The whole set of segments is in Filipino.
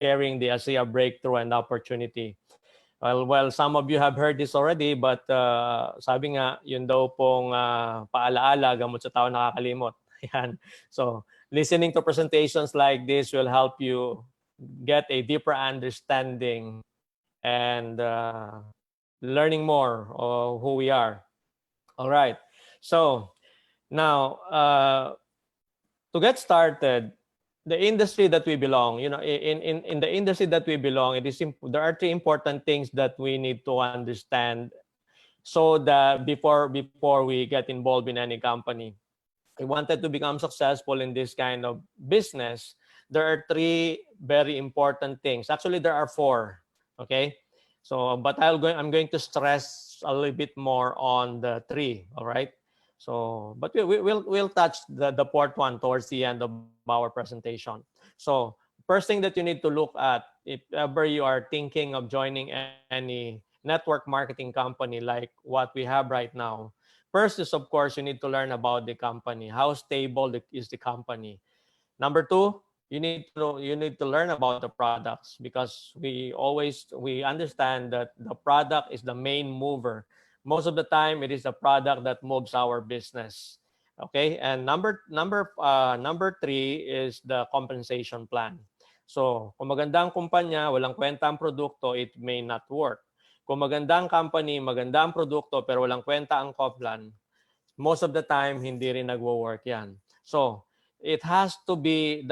sharing the ASEA breakthrough and opportunity. Well, some of you have heard this already, but sabi nga, yun daw pong paalaala, gamot sa tao nakakalimot. Yan. So, listening to presentations like this will help you get a deeper understanding and learning more of who we are. All right. So, now, to get started, the industry that we belong, in the industry that we belong, there are three important things that we need to understand so that before we get involved in any company. We wanted to become successful in this kind of business. There are three very important things. Actually, there are four. Okay, so but I'm going to stress a little bit more on the three. All right. So, but we'll touch the fourth one towards the end of our presentation. So, first thing that you need to look at if ever you are thinking of joining any network marketing company like what we have right now, first is, of course, you need to learn about the company. How stable is the company? Number two, you need to learn about the products, because we understand that the product is the main mover. Most of the time, it is the product that moves our business. Okay, and number three is the compensation plan. So, kung maganda ang kumpanya, walang kwenta ang produkto, it may not work. Kung maganda ang company, maganda ang produkto, pero walang kwenta ang plan, most of the time, hindi rin nagwo-work yan. So, it has to be,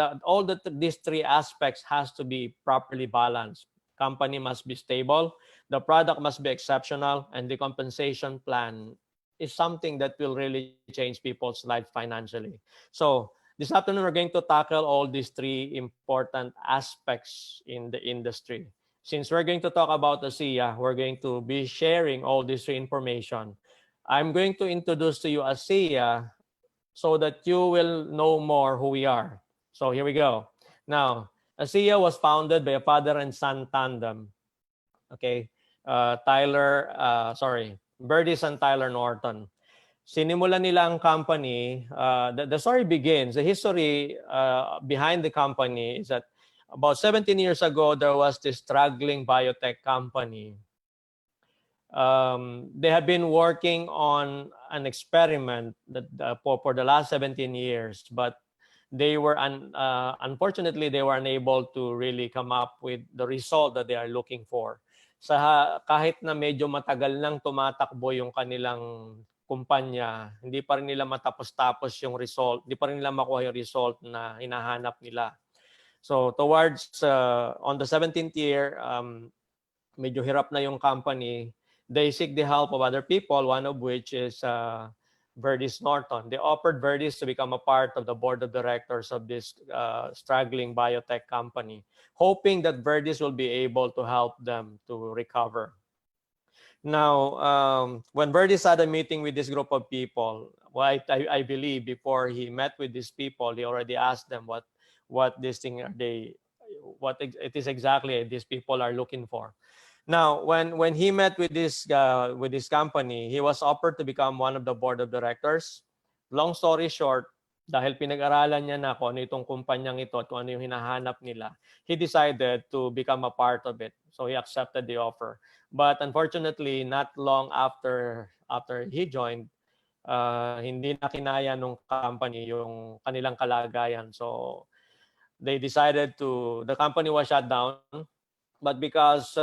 these three aspects has to be properly balanced. Company must be stable, the product must be exceptional, and the compensation plan is something that will really change people's lives financially. So, this afternoon, we're going to tackle all these three important aspects in the industry. Since we're going to talk about ASEA, we're going to be sharing all this information. I'm going to introduce to you ASEA so that you will know more who we are. So here we go. Now, ASEA was founded by a father and son tandem. Okay, Berdies and Tyler Norton. Sinimulan nila ang company. The story begins. The history behind the company is that about 17 years ago, there was this struggling biotech company. They have been working on an experiment that for the last 17 years, but they were unfortunately they were unable to really come up with the result that they are looking for. Kahit na medyo matagal nang tumatakbo yung kanilang kumpanya, hindi pa rin nila matapos-tapos yung result, hindi pa rin nila makuha yung result na hinahanap nila. So towards on the 17th year, medyo hirap na yung company. They seek the help of other people, one of which is Verdies Norton. They offered Verdies to become a part of the board of directors of this struggling biotech company, hoping that Verdies will be able to help them to recover. Now, when Verdies had a meeting with this group of people, I believe before he met with these people, he already asked them what this thing what it is exactly these people are looking for. Now, when he met with this company, he was offered to become one of the board of directors. Long story short, dahil pinag-aralan niya na kung ano itong kumpanyang ito at kung ano yung hinahanap nila, he decided to become a part of it. So he accepted the offer. But unfortunately, not long after he joined, hindi na kinaya nung company yung kanilang kalagayan. So they decided the company was shut down. But because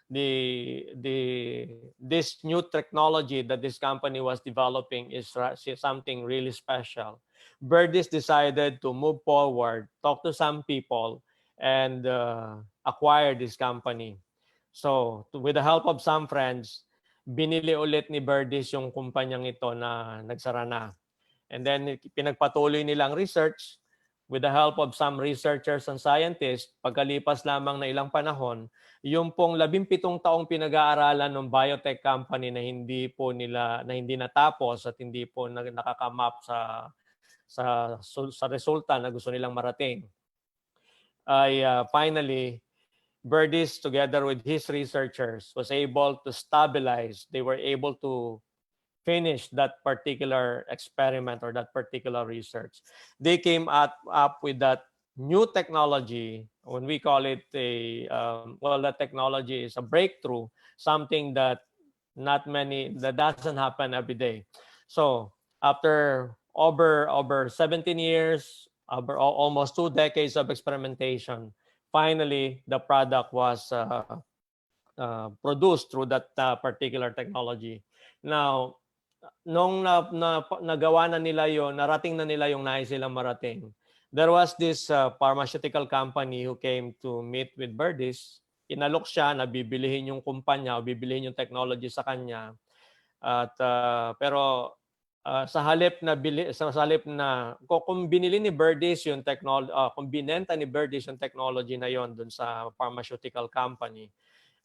this new technology that this company was developing is something really special, Verdies decided to move forward, talk to some people, and acquire this company. So with the help of some friends, binili ulit ni Verdies yung kumpanyang ito na nagsara na. And then pinagpatuloy nilang research. With the help of some researchers and scientists, pagkalipas lamang na ilang panahon, yung pong 17 taong pinag-aaralan ng biotech company na hindi natapos at hindi po nakakamap sa resulta na gusto nilang marating, ay finally Verdies, together with his researchers, was able to stabilize. They were able to finish that particular experiment or that particular research. They came up with that new technology, when we call it well, that technology is a breakthrough, something that that doesn't happen every day. So after over 17 years, almost 2 decades of experimentation, finally the product was produced through that particular technology. Now, nung nagawa na nila yon, narating na nila yung nais silang marating, there was this pharmaceutical company who came to meet with Verdes. Inalok siya na bibilihin yung kumpanya o bibilihin yung technology sa kanya. At pero sa halip na kung binili ni Verdes yung technology, kung binenta ni Verdes yung technology na yon dun sa pharmaceutical company,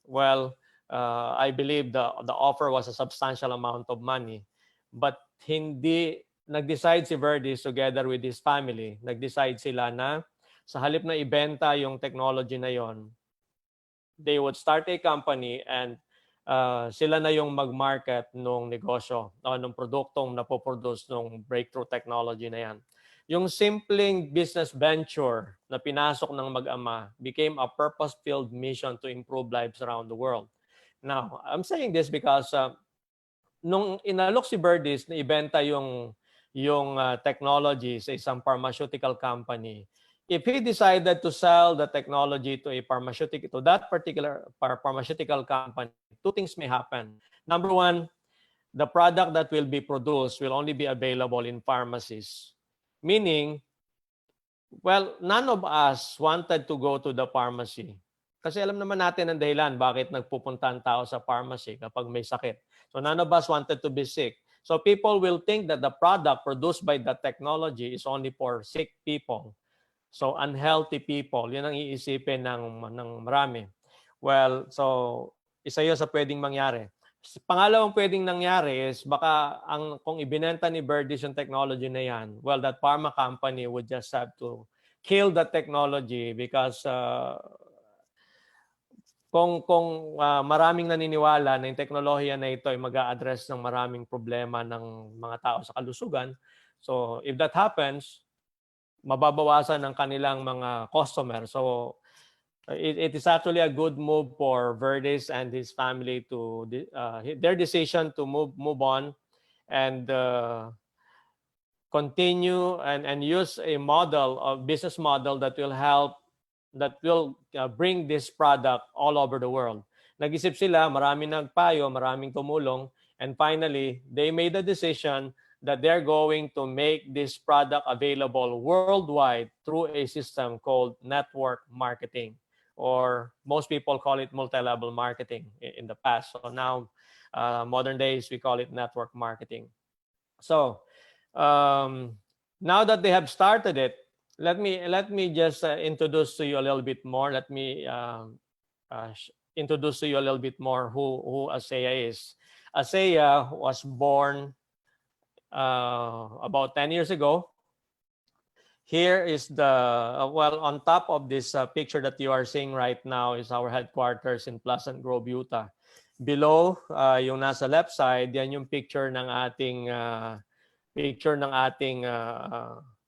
well, I believe the offer was a substantial amount of money. But hindi nag-decide si Verdes together with his family. Nag-decide sila na sa halip na ibenta yung technology na yon, they would start a company and sila na yung mag-market ng negosyo o ng produktong napoproduce ng breakthrough technology na yan. Yung simpleng business venture na pinasok ng mag-ama became a purpose-filled mission to improve lives around the world. Now, I'm saying this because nung inalok si Verdes na ibenta yung technology sa isang pharmaceutical company, if he decided to sell the technology to that particular pharmaceutical company, two things may happen. Number one, the product that will be produced will only be available in pharmacies. Meaning, well, none of us wanted to go to the pharmacy. Kasi alam naman natin ang dahilan bakit nagpupunta ang tao sa pharmacy kapag may sakit. So none of us wanted to be sick. So people will think that the product produced by the technology is only for sick people. So unhealthy people, yun ang iisipin ng marami. Well, so isa yun sa pwedeng mangyari. Pangalawang pwedeng nangyari is baka kung ibinenta ni Verdes yung technology na yan, well, that pharma company would just have to kill the technology because kung maraming naniniwala na yung teknolohiya na ito ay mag-a-address ng maraming problema ng mga tao sa kalusugan, so if that happens, mababawasan ng kanilang mga customer. So it is actually a good move for Verdes and his family to their decision to move on and continue and use a business model that will bring this product all over the world. Nag-isip sila, maraming nagpayo, maraming tumulong, and finally, they made the decision that they're going to make this product available worldwide through a system called network marketing, or most people call it multi-level marketing in the past. So now, modern days, we call it network marketing. So now that they have started it, let me just introduce to you a little bit more. Let me introduce to you a little bit more who ASEA is. ASEA was born about 10 years ago. Here is well, on top of this picture that you are seeing right now is our headquarters in Pleasant Grove, Utah. Below, yung nasa left side, yan yung picture ng ating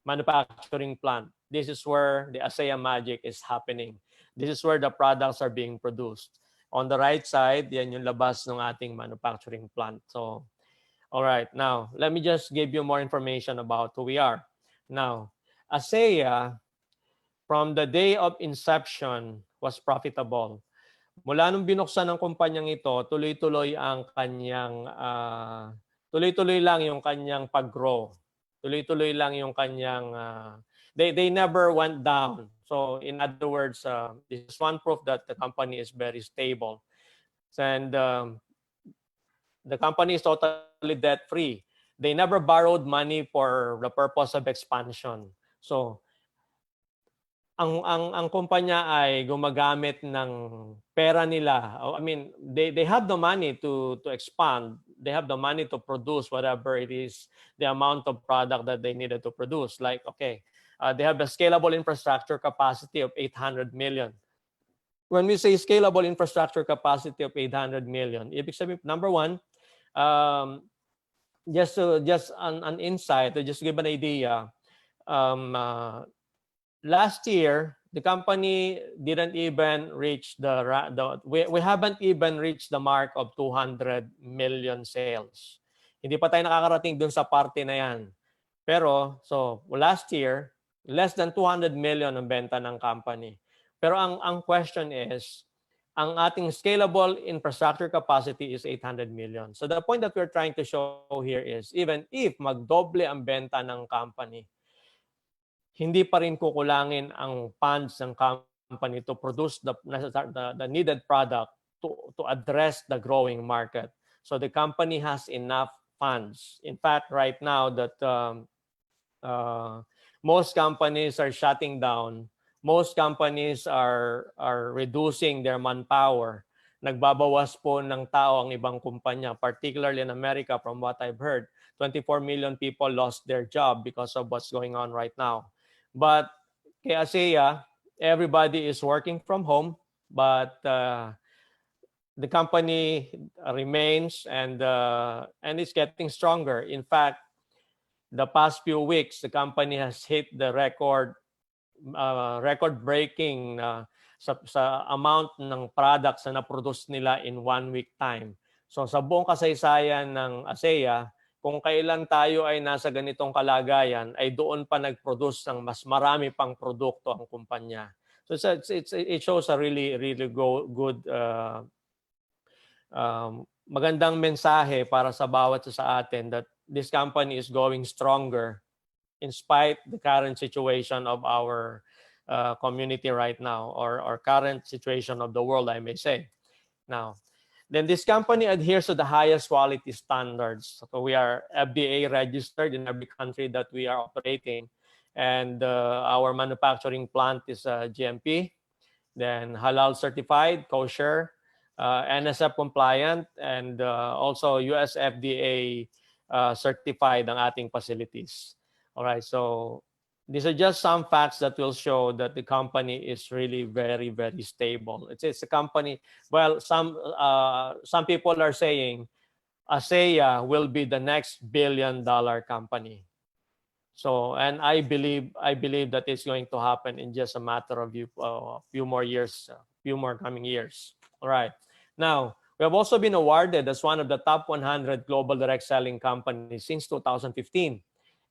manufacturing plant. This is where the ASEA magic is happening. This is where the products are being produced. On the right side, yan yung labas ng ating manufacturing plant. So, all right. Now, let me just give you more information about who we are. Now, ASEA, from the day of inception, was profitable. Mula nung binuksan ng kumpanyang ito, tuloy-tuloy lang yung kanyang pag-grow. Tuloy-tuloy lang yung kanyang they never went down. So in other words, this is one proof that the company is very stable. And the company is totally debt-free. They never borrowed money for the purpose of expansion. So ang kumpanya ay gumagamit ng pera nila. I mean, they have the money to expand. They have the money to produce whatever it is, the amount of product that they needed to produce. Like, okay, they have a scalable infrastructure capacity of 800 million. When we say scalable infrastructure capacity of 800 million, ibig sabihin, number one, just an insight, to just give an idea, last year, the company didn't even reach we haven't even reached the mark of 200 million sales. Hindi pa tayo nakakarating dun sa parte na yan. Pero, so, last year, less than 200 million ang benta ng company. Pero ang question is, ang ating scalable infrastructure capacity is 800 million. So the point that we're trying to show here is, even if magdoble ang benta ng company, hindi pa rin kukulangin ang funds ng company to produce the needed product to address the growing market. So the company has enough funds. In fact, right now that most companies are shutting down, most companies are reducing their manpower. Nagbabawas po ng tao ang ibang kumpanya, particularly in America, from what I've heard. 24 million people lost their job because of what's going on right now. But kay ASEA, everybody is working from home, but the company remains and it's getting stronger. In fact, the past few weeks, the company has hit the record-breaking sa amount ng products na na-produce nila in 1 week time. So sa buong kasaysayan ng ASEA, kung kailan tayo ay nasa ganitong kalagayan, ay doon pa nag-produce ng mas marami pang produkto ang kumpanya. So it shows a really good magandang mensahe para sa bawat sa atin that this company is going stronger in spite the current situation of our community right now, or current situation of the world, I may say. Now, then this company adheres to the highest quality standards. So we are FDA registered in every country that we are operating, and our manufacturing plant is GMP, then halal certified, kosher, NSF compliant, and also US FDA certified ang ating facilities. All right, so these are just some facts that will show that the company is really very, very stable. It's a company, well, some people are saying ASEA will be the next billion-dollar company. So, and I believe that it's going to happen in just a matter of few more years, few more coming years. All right. Now, we have also been awarded as one of the top 100 global direct selling companies since 2015.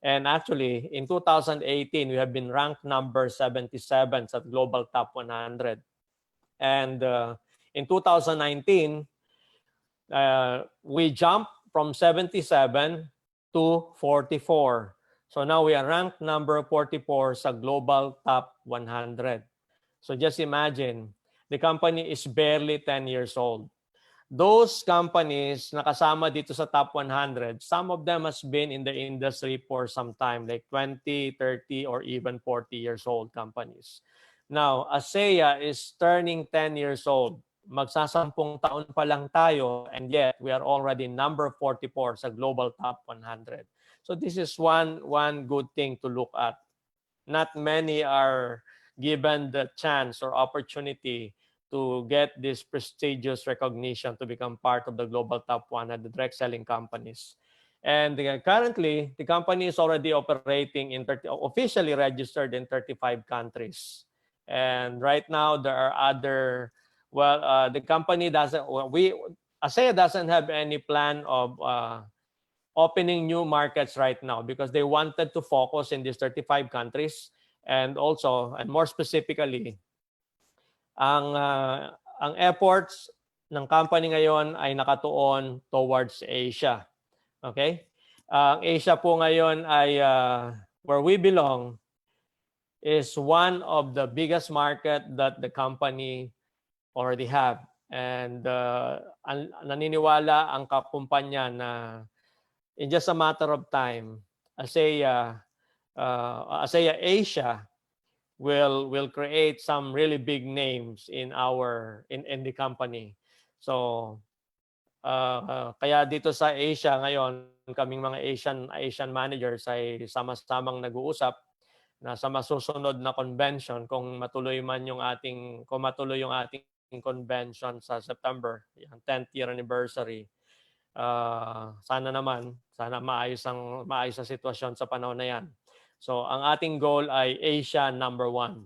And actually, in 2018, we have been ranked number 77 sa Global Top 100. And in 2019, we jumped from 77 to 44. So now we are ranked number 44 sa Global Top 100. So just imagine, the company is barely 10 years old. Those companies na kasama dito sa top 100, some of them has been in the industry for some time, like 20, 30, or even 40 years old companies. Now, ASEA is turning 10 years old. Magsasampung taon pa lang tayo, and yet we are already number 44 sa Global Top 100. So this is one good thing to look at. Not many are given the chance or opportunity to get this prestigious recognition to become part of the Global Top 100 direct selling companies. And currently, the company is already operating officially registered in 35 countries. And right now, there are other, the company doesn't, ASEA doesn't have any plan of opening new markets right now because they wanted to focus in these 35 countries, and also, and more specifically, ang efforts ng company ngayon ay nakatuon towards Asia. Okay? Ang Asia po ngayon ay where we belong is one of the biggest market that the company already have. And naniniwala ang kumpanya na in just a matter of time, ASEA Asia will create some really big names in the company. So kaya dito sa Asia ngayon, kaming mga Asian managers ay sama-samang nag-uusap na sa masusunod na convention, kung matuloy yung ating convention sa September, yung 10th year anniversary. Sana maayos ang sitwasyon sa panahon na yan. So ang ating goal ay Asia #1.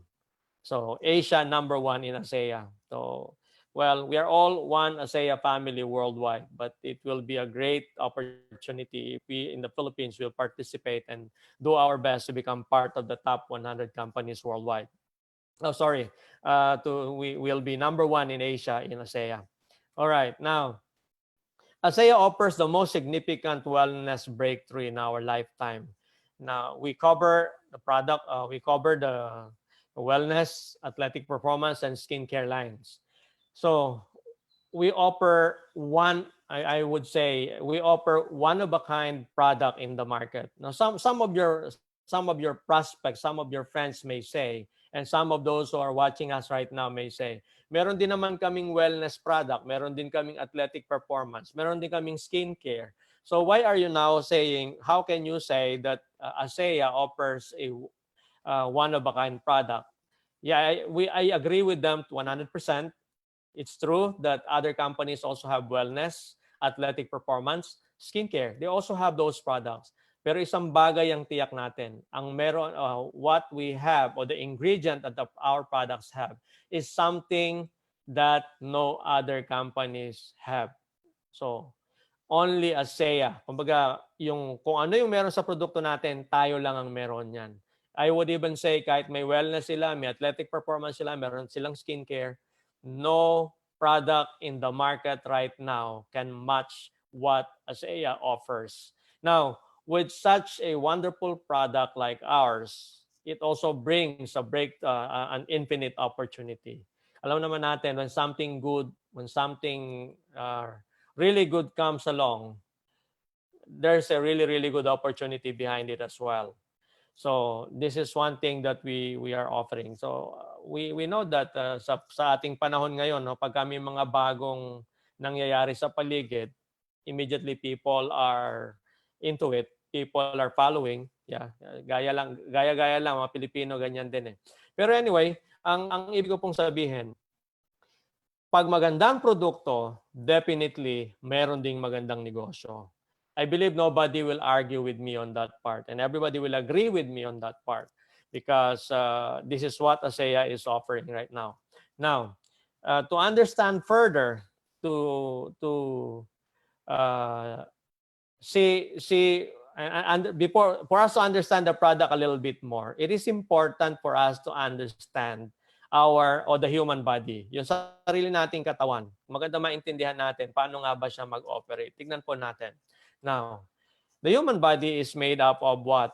So Asia #1 in ASEA. So well, we are all one ASEA family worldwide, but it will be a great opportunity if we in the Philippines will participate and do our best to become part of the top 100 companies worldwide. Oh, sorry. We will be #1 in Asia in ASEA. All right. Now, ASEA offers the most significant wellness breakthrough in our lifetime. Now, we cover the product, we cover the wellness, athletic performance, and skincare lines. So, we offer I would say, we offer one of a kind product in the market. Now, some of your prospects, some of your friends may say, and some of those who are watching us right now may say, meron din naman kaming wellness product, meron din kaming athletic performance, meron din kaming skincare. So why are you now saying, how can you say that ASEA offers a one of a kind product? Yeah, I agree with them to 100%. It's true that other companies also have wellness, athletic performance, skincare. They also have those products. Pero isang bagay ang tiyak natin. Ang meron, what we have or the ingredient that our products have is something that no other companies have. So, only ASEA. Kumbaga, kung ano yung meron sa produkto natin, tayo lang ang meron yan. I would even say kahit may wellness sila, may athletic performance sila, meron silang skincare, no product in the market right now can match what ASEA offers. Now, with such a wonderful product like ours, it also brings an infinite opportunity. Alam naman natin, when something good, when something really good comes along, there's a really, really good opportunity behind it as well. So this is one thing that we are offering. So we know that sa ating panahon ngayon, no, pag kami mga bagong nangyayari sa paligid, immediately people are into it. People are following. Yeah, gaya-gaya lang mga Pilipino ganyan din eh. Pero anyway, ang ibig ko pong sabihin, pag magandang produkto, definitely meron ding magandang negosyo. I believe nobody will argue with me on that part and everybody will agree with me on that part because this is what ASEA is offering right now. Now, to understand further, to see and before for us to understand the product a little bit more, it is important for us to understand the human body, yung sarili nating katawan. Maganda maintindihan natin paano nga ba siya mag-operate. Tignan po natin. Now, the human body is made up of what?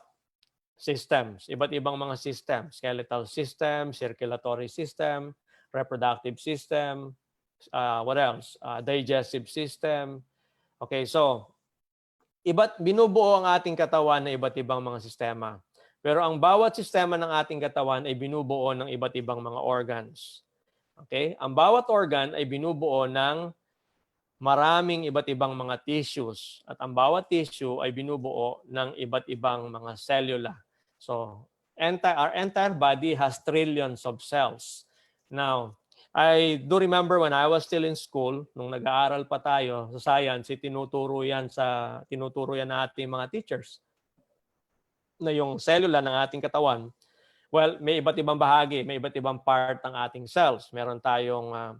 Systems. Iba't ibang mga systems. Skeletal system, circulatory system, reproductive system, what else? Digestive system. Okay, so binubuo ang ating katawan ng iba't ibang mga sistema. Pero ang bawat sistema ng ating katawan ay binubuo ng iba't ibang mga organs. Okay? Ang bawat organ ay binubuo ng maraming iba't ibang mga tissues. At ang bawat tissue ay binubuo ng iba't ibang mga cellula. So, our entire body has trillions of cells. Now, I do remember when I was still in school, nung nag-aaral pa tayo sa science, tinuturo yan ng ating mga teachers na yung cellula ng ating katawan. Well, may iba't ibang bahagi, may iba't ibang part ng ating cells. Meron tayong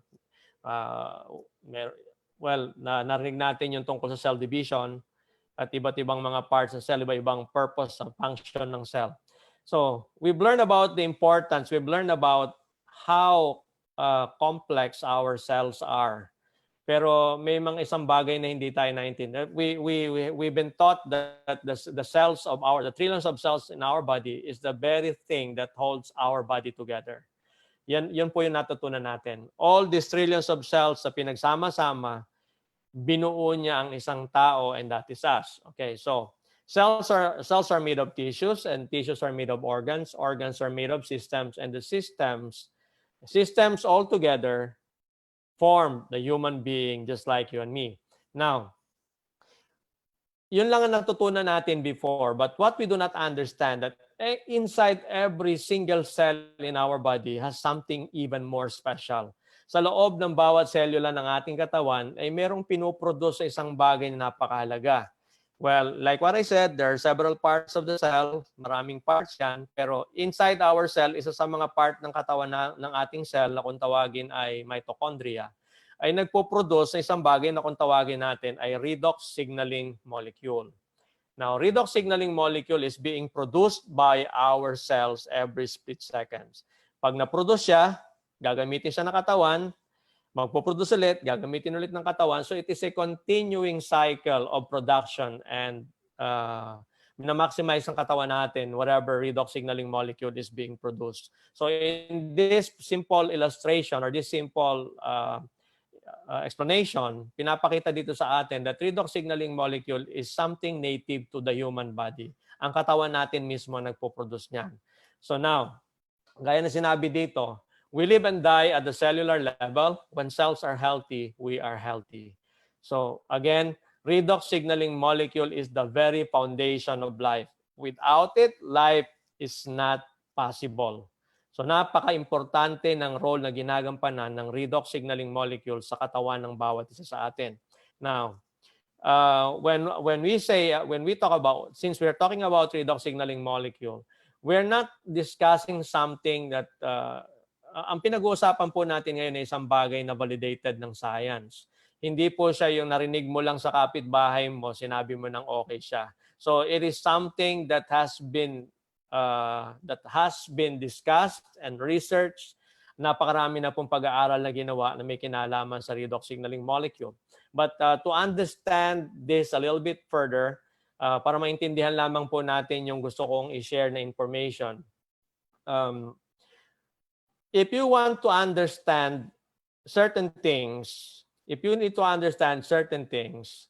narinig natin yung tungkol sa cell division at iba't ibang mga parts ng cell, iba-ibang purpose and function ng cell. So, we've learned about the importance, we've learned about how complex our cells are. Pero may mga isang bagay na hindi tayo naintindihan. We've been taught that the cells of the trillions of cells in our body is the very thing that holds our body together. Yan po yung natutunan natin. All these trillions of cells sa pinagsama-sama, binuo niya ang isang tao and that is us. Okay, so cells are made of tissues and tissues are made of organs. Organs are made of systems and the systems all together form the human being just like you and me. Now, yun lang ang natutunan natin before, but what we do not understand that inside every single cell in our body has something even more special. Sa loob ng bawat selula ng ating katawan ay merong pinoproduce sa isang bagay na napakahalaga. Well, like what I said, there are several parts of the cell, maraming parts yan, pero inside our cell, isa sa mga part ng katawan ng ating cell na kung tawagin ay mitochondria, ay nagpo-produce ng isang bagay na kung tawagin natin ay redox signaling molecule. Now, redox signaling molecule is being produced by our cells every split seconds. Pag na-produce siya, gagamitin siya ng katawan, magpo-produce ulit, gagamitin ulit ng katawan. So it is a continuing cycle of production and na-maximize ang katawan natin whatever redox signaling molecule is being produced. So in this simple illustration or this simple explanation, pinapakita dito sa atin that redox signaling molecule is something native to the human body. Ang katawan natin mismo nagpo-produce niyan. So now, gaya na sinabi dito, we live and die at the cellular level. When cells are healthy, we are healthy. So again, redox signaling molecule is the very foundation of life. Without it, life is not possible. So napaka-importante ng role na ginagampanan ng redox signaling molecule sa katawan ng bawat isa sa atin. Now, when we talk about, since we're talking about redox signaling molecule, we're not discussing something that ang pinag-uusapan po natin ngayon ay isang bagay na validated ng science. Hindi po siya yung narinig mo lang sa kapitbahay mo, sinabi mo nang okay siya. So it is something that has been discussed and researched. Napakarami na pong pag-aaral na ginawa na may kinalaman sa redox signaling molecule. But to understand this a little bit further, para maintindihan lamang po natin yung gusto kong i-share na information. If you want to understand certain things, if you need to understand certain things,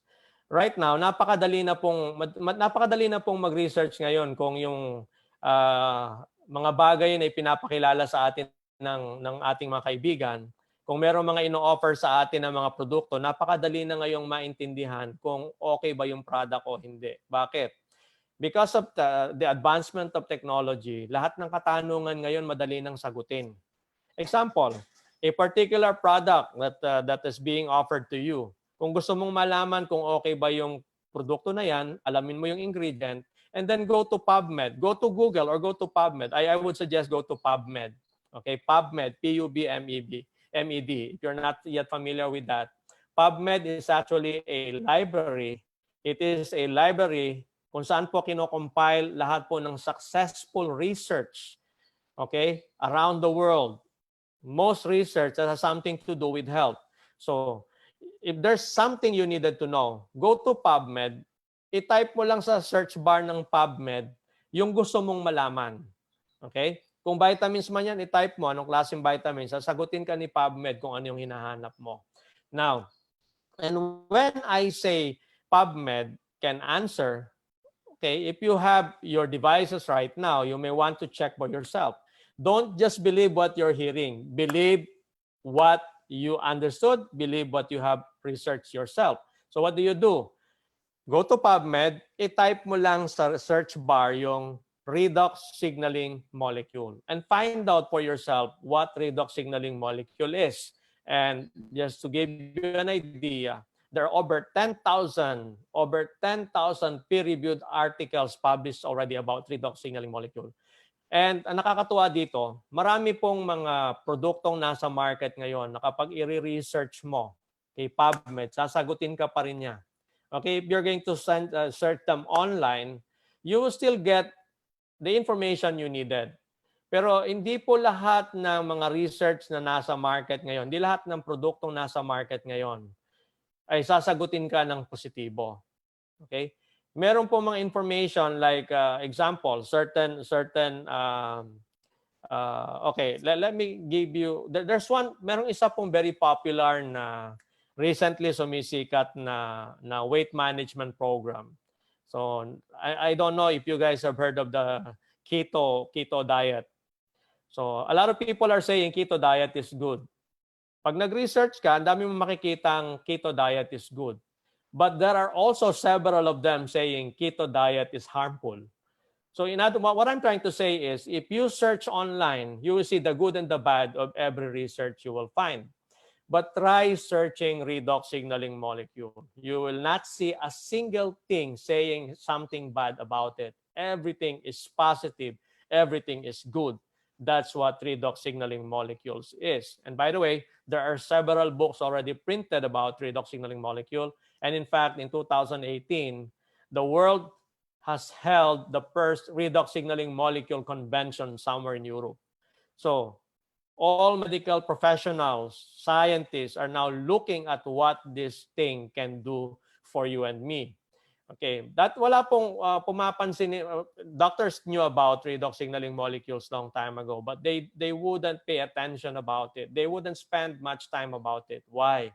right now, napakadali na pong mag-research ngayon kung yung mga bagay na ipinapakilala sa atin ng ating mga kaibigan. Kung meron mga ino-offer sa atin ng mga produkto, napakadali na ngayong maintindihan kung okay ba yung product o hindi. Bakit? Because of the advancement of technology, lahat ng katanungan ngayon madali nang sagutin. Example, a particular product that is being offered to you. Kung gusto mong malaman kung okay ba yung produkto na yan, alamin mo yung ingredient, and then go to PubMed. Go to Google or go to PubMed. I would suggest go to PubMed. Okay, PubMed, PUBMED. If you're not yet familiar with that, PubMed is actually a library. It is a library kung saan po kinocompile lahat po ng successful research, okay, around the world. Most research that has something to do with health. So, if there's something you needed to know, go to PubMed, i-type mo lang sa search bar ng PubMed yung gusto mong malaman. Okay? Kung vitamins man yan, i-type mo anong klaseng vitamins, sasagutin ka ni PubMed kung ano yung hinahanap mo. Now, and when I say PubMed can answer, okay, if you have your devices right now, you may want to check for yourself. Don't just believe what you're hearing. Believe what you understood. Believe what you have researched yourself. So what do? Go to PubMed, i-type mo lang sa search bar yung redox signaling molecule and find out for yourself what redox signaling molecule is. And just to give you an idea, there are over 10,000 peer-reviewed articles published already about redox signaling molecule. And ang nakakatuwa dito, marami pong mga produktong nasa market ngayon na kapag i-research mo kay PubMed, sasagutin ka pa rin niya. Okay, if you're going to search them online, you will still get the information you needed. Pero hindi po lahat ng mga research na nasa market ngayon, hindi lahat ng produktong nasa market ngayon ay sasagutin ka ng positibo. Okay? Meron po mga information like example, okay, let me give you, merong isa pong very popular na recently sumisikat na weight management program. So I don't know if you guys have heard of the keto diet. So a lot of people are saying keto diet is good. Pag nag-research ka, ang dami mo makikitang keto diet is good. But there are also several of them saying keto diet is harmful. So what I'm trying to say is, if you search online, you will see the good and the bad of every research you will find. But try searching redox signaling molecule. You will not see a single thing saying something bad about it. Everything is positive. Everything is good. That's what redox signaling molecules is. And by the way, there are several books already printed about redox signaling molecule. And in fact, in 2018, the world has held the first redox signaling molecule convention somewhere in Europe. So all medical professionals, scientists are now looking at what this thing can do for you and me. Okay, that wala pong pumapansin. Doctors knew about redox signaling molecules long time ago, but they wouldn't pay attention about it. They wouldn't spend much time about it. Why?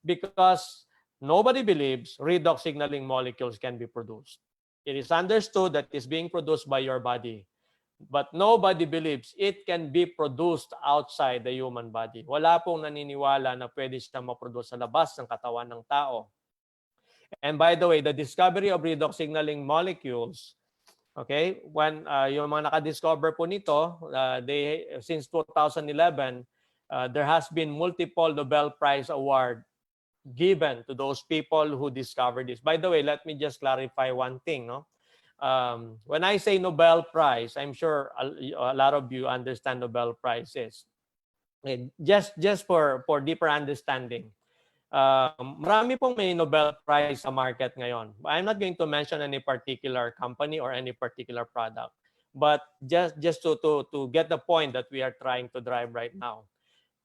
Because nobody believes redox signaling molecules can be produced. It is understood that it's being produced by your body. But nobody believes it can be produced outside the human body. Wala pong naniniwala na pwede siyang maproduce sa labas ng katawan ng tao. And by the way, the discovery of redox signaling molecules, okay, when yung mga nakadiscover po nito, since 2011, there has been multiple Nobel Prize award given to those people who discovered this. By the way, let me just clarify one thing, no? When I say Nobel Prize, I'm sure a lot of you understand Nobel Prizes. Okay, just for deeper understanding, marami pong may Nobel Prize sa market ngayon. I'm not going to mention any particular company or any particular product, but just to get the point that we are trying to drive right now.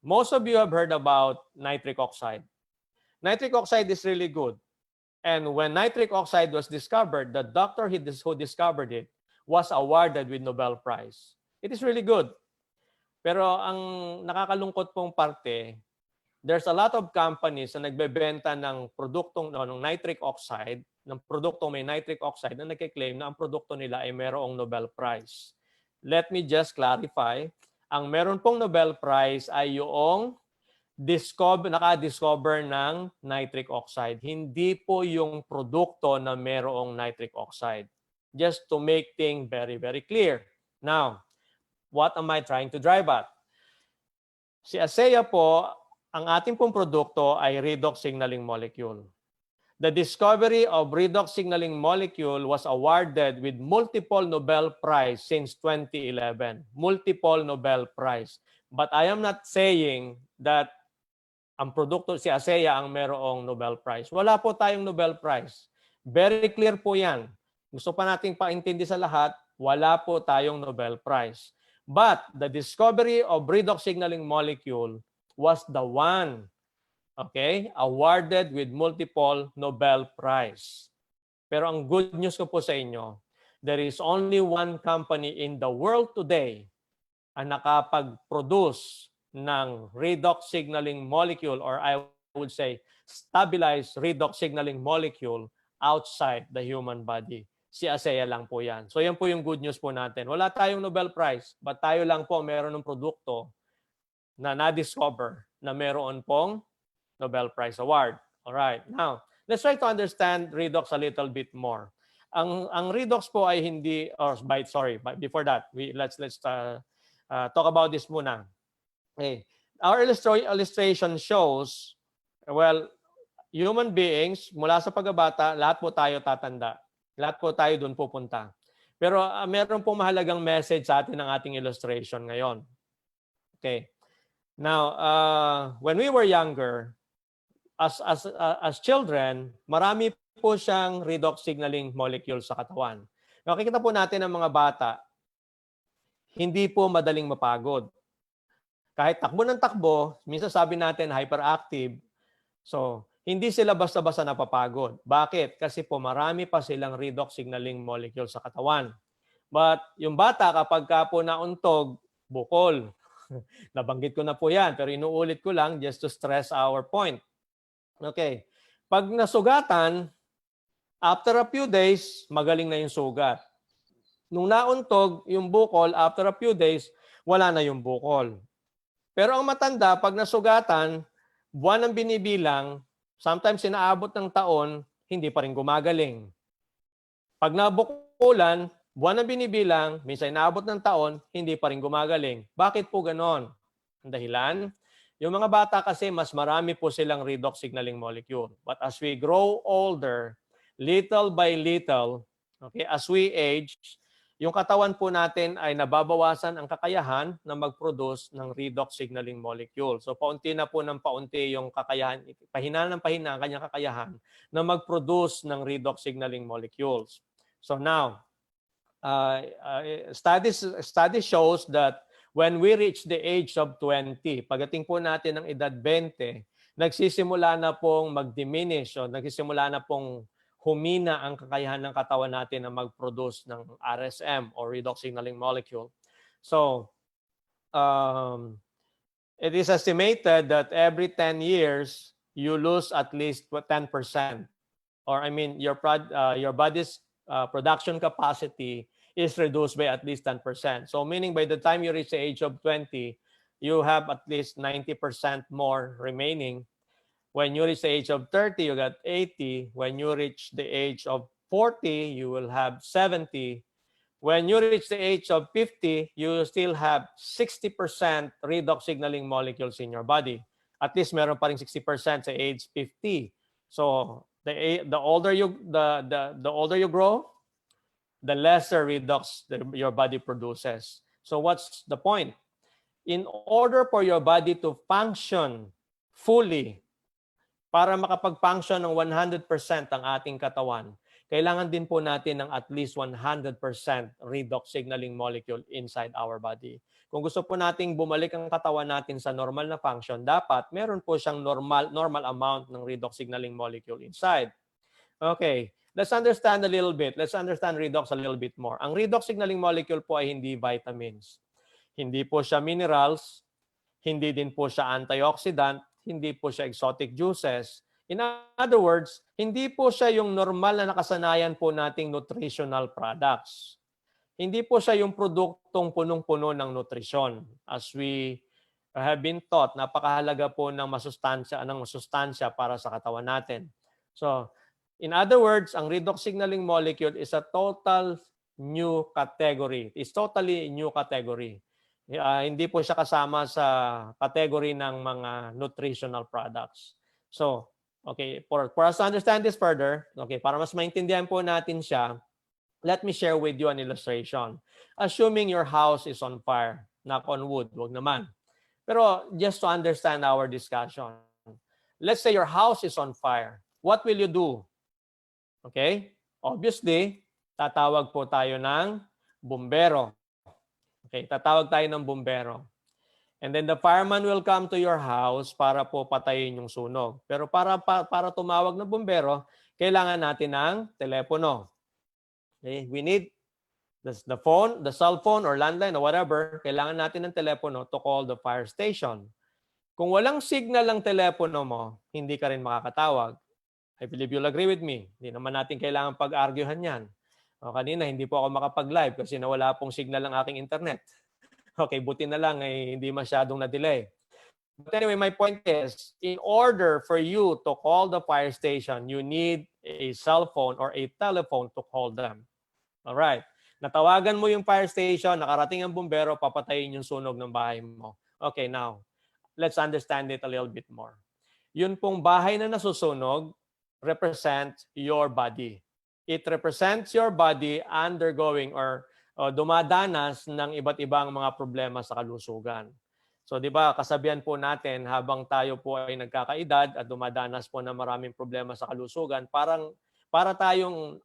Most of you have heard about nitric oxide. Nitric oxide is really good. And when nitric oxide was discovered, the doctor who discovered it was awarded with Nobel Prize. It is really good. Pero ang nakakalungkot pong parte, there's a lot of companies na nagbebenta ng produktong ng nitric oxide, ng produktong may nitric oxide na nagkiklaim na ang produkto nila ay mayroong Nobel Prize. Let me just clarify. Ang meron pong Nobel Prize ay yung naka-discover ng nitric oxide. Hindi po yung produkto na mayroong nitric oxide. Just to make things very, very clear. Now, what am I trying to drive at? Si ASEA po, ang ating pong produkto ay redox signaling molecule. The discovery of redox signaling molecule was awarded with multiple Nobel Prize since 2011. Multiple Nobel Prize. But I am not saying that ang produkto si ASEA ang merong Nobel Prize. Wala po tayong Nobel Prize. Very clear po yan. Gusto pa nating paintindi sa lahat, wala po tayong Nobel Prize. But the discovery of redox signaling molecule was the one, okay, awarded with multiple Nobel Prize. Pero ang good news ko po sa inyo, there is only one company in the world today ang nakapag-produce ng redox signaling molecule, or I would say stabilized redox signaling molecule outside the human body. Si ASEA lang po yan. So yan po yung good news po natin. Wala tayong Nobel Prize, but tayo lang po meron ng produkto na na-discover na meron pong Nobel Prize Award. Alright, now, let's try to understand redox a little bit more. Ang redox po ay hindi, before that, let's talk about this muna. Okay. Our illustration shows, well, human beings, mula sa pagkabata, lahat po tayo tatanda. Lahat po tayo doon pupunta. Pero meron pong mahalagang message sa atin ng ating illustration ngayon. Okay. Now, when we were younger, as children, marami po siyang redox signaling molecule sa katawan. Nakikita po natin ang mga bata, hindi po madaling mapagod. Kahit takbo ng takbo, minsan sabi natin hyperactive. So, hindi sila basta-basta napapagod. Bakit? Kasi po marami pa silang redox signaling molecule sa katawan. But yung bata kapag ka po nauntog, bukol. Nabanggit ko na po yan, pero inuulit ko lang just to stress our point. Okay. Pag nasugatan, after a few days, magaling na yung sugat. Nung nauntog yung bukol, after a few days, wala na yung bukol. Pero ang matanda, pag nasugatan, buwan ang binibilang, sometimes inaabot ng taon, hindi pa rin gumagaling. Pag nabukulan, buwan ang binibilang, minsan inaabot ng taon, hindi pa rin gumagaling. Bakit po ganon? Ang dahilan, Yung mga bata kasi, mas marami po silang redox signaling molecule. But as we grow older, little by little, okay, as we age, yung katawan po natin ay nababawasan ang kakayahan na mag-produce ng redox signaling molecule. So paunti na po ng paunti yung kakayahan, pahina ng pahina ang kanyang kakayahan na mag-produce ng redox signaling molecules. So now, study shows that when we reach the age of 20, pagdating po natin ng edad 20, nagsisimula na pong mag-diminish o nagsisimula na pong humina ang kakayahan ng katawan natin na mag-produce ng RSM or redox signaling molecule. So, it is estimated that every 10 years, you lose at least 10%. Or I mean, your body's production capacity is reduced by at least 10%. So meaning by the time you reach the age of 20, you have at least 90% more remaining. When you reach the age of 30, you got 80. When you reach the age of 40, you will have 70. When you reach the age of 50, you still have 60% redox signaling molecules in your body. At least meron pa ring 60% sa age 50. So the older you grow, the lesser redox your body produces. So what's the point? In order for your body to function fully, para makapag-function ng 100% ang ating katawan, kailangan din po natin ng at least 100% redox signaling molecule inside our body. Kung gusto po nating bumalik ang katawan natin sa normal na function, dapat meron po siyang normal amount ng redox signaling molecule inside. Okay, let's understand a little bit. Let's understand redox a little bit more. Ang redox signaling molecule po ay hindi vitamins. Hindi po siya minerals, hindi din po siya antioxidant, hindi po siya exotic juices. In other words, hindi po siya yung normal na nakasanayan po nating nutritional products. Hindi po siya yung produktong punong-puno ng nutrisyon. As we have been taught, napakahalaga po ng masustansya para sa katawan natin. So, in other words, ang redox signaling molecule is a total new category. It's totally new category. Hindi po siya kasama sa category ng mga nutritional products. So, okay, for us to understand this further, okay, para mas maintindihan po natin siya, let me share with you an illustration. Assuming your house is on fire, knock on wood, wag naman. Pero just to understand our discussion, let's say your house is on fire. What will you do? Okay? Obviously, tatawag po tayo ng bumbero. Okay, tatawag tayo ng bumbero. And then the fireman will come to your house para po patayin yung sunog. Pero para tumawag ng bumbero, kailangan natin ng telepono. Okay, we need the phone, the cell phone or landline or whatever, kailangan natin ng telepono to call the fire station. Kung walang signal ang telepono mo, hindi ka rin makakatawag. I believe you'll agree with me. Hindi naman natin kailangan pag-arguhan yan. O, kanina, hindi po ako makapag-live kasi nawala pong signal ang aking internet. Okay, buti na lang hindi masyadong na-delay. But anyway, my point is, in order for you to call the fire station, you need a cell phone or a telephone to call them. Alright. Natawagan mo yung fire station, nakarating ang bumbero, papatayin yung sunog ng bahay mo. Okay, now, let's understand it a little bit more. Yun pong bahay na nasusunog represents your body. It represents your body undergoing or dumadanas ng iba't ibang mga problema sa kalusugan. So, di ba, kasabihan po natin habang tayo po ay nagkakaedad at dumadanas po ng maraming problema sa kalusugan, para tayong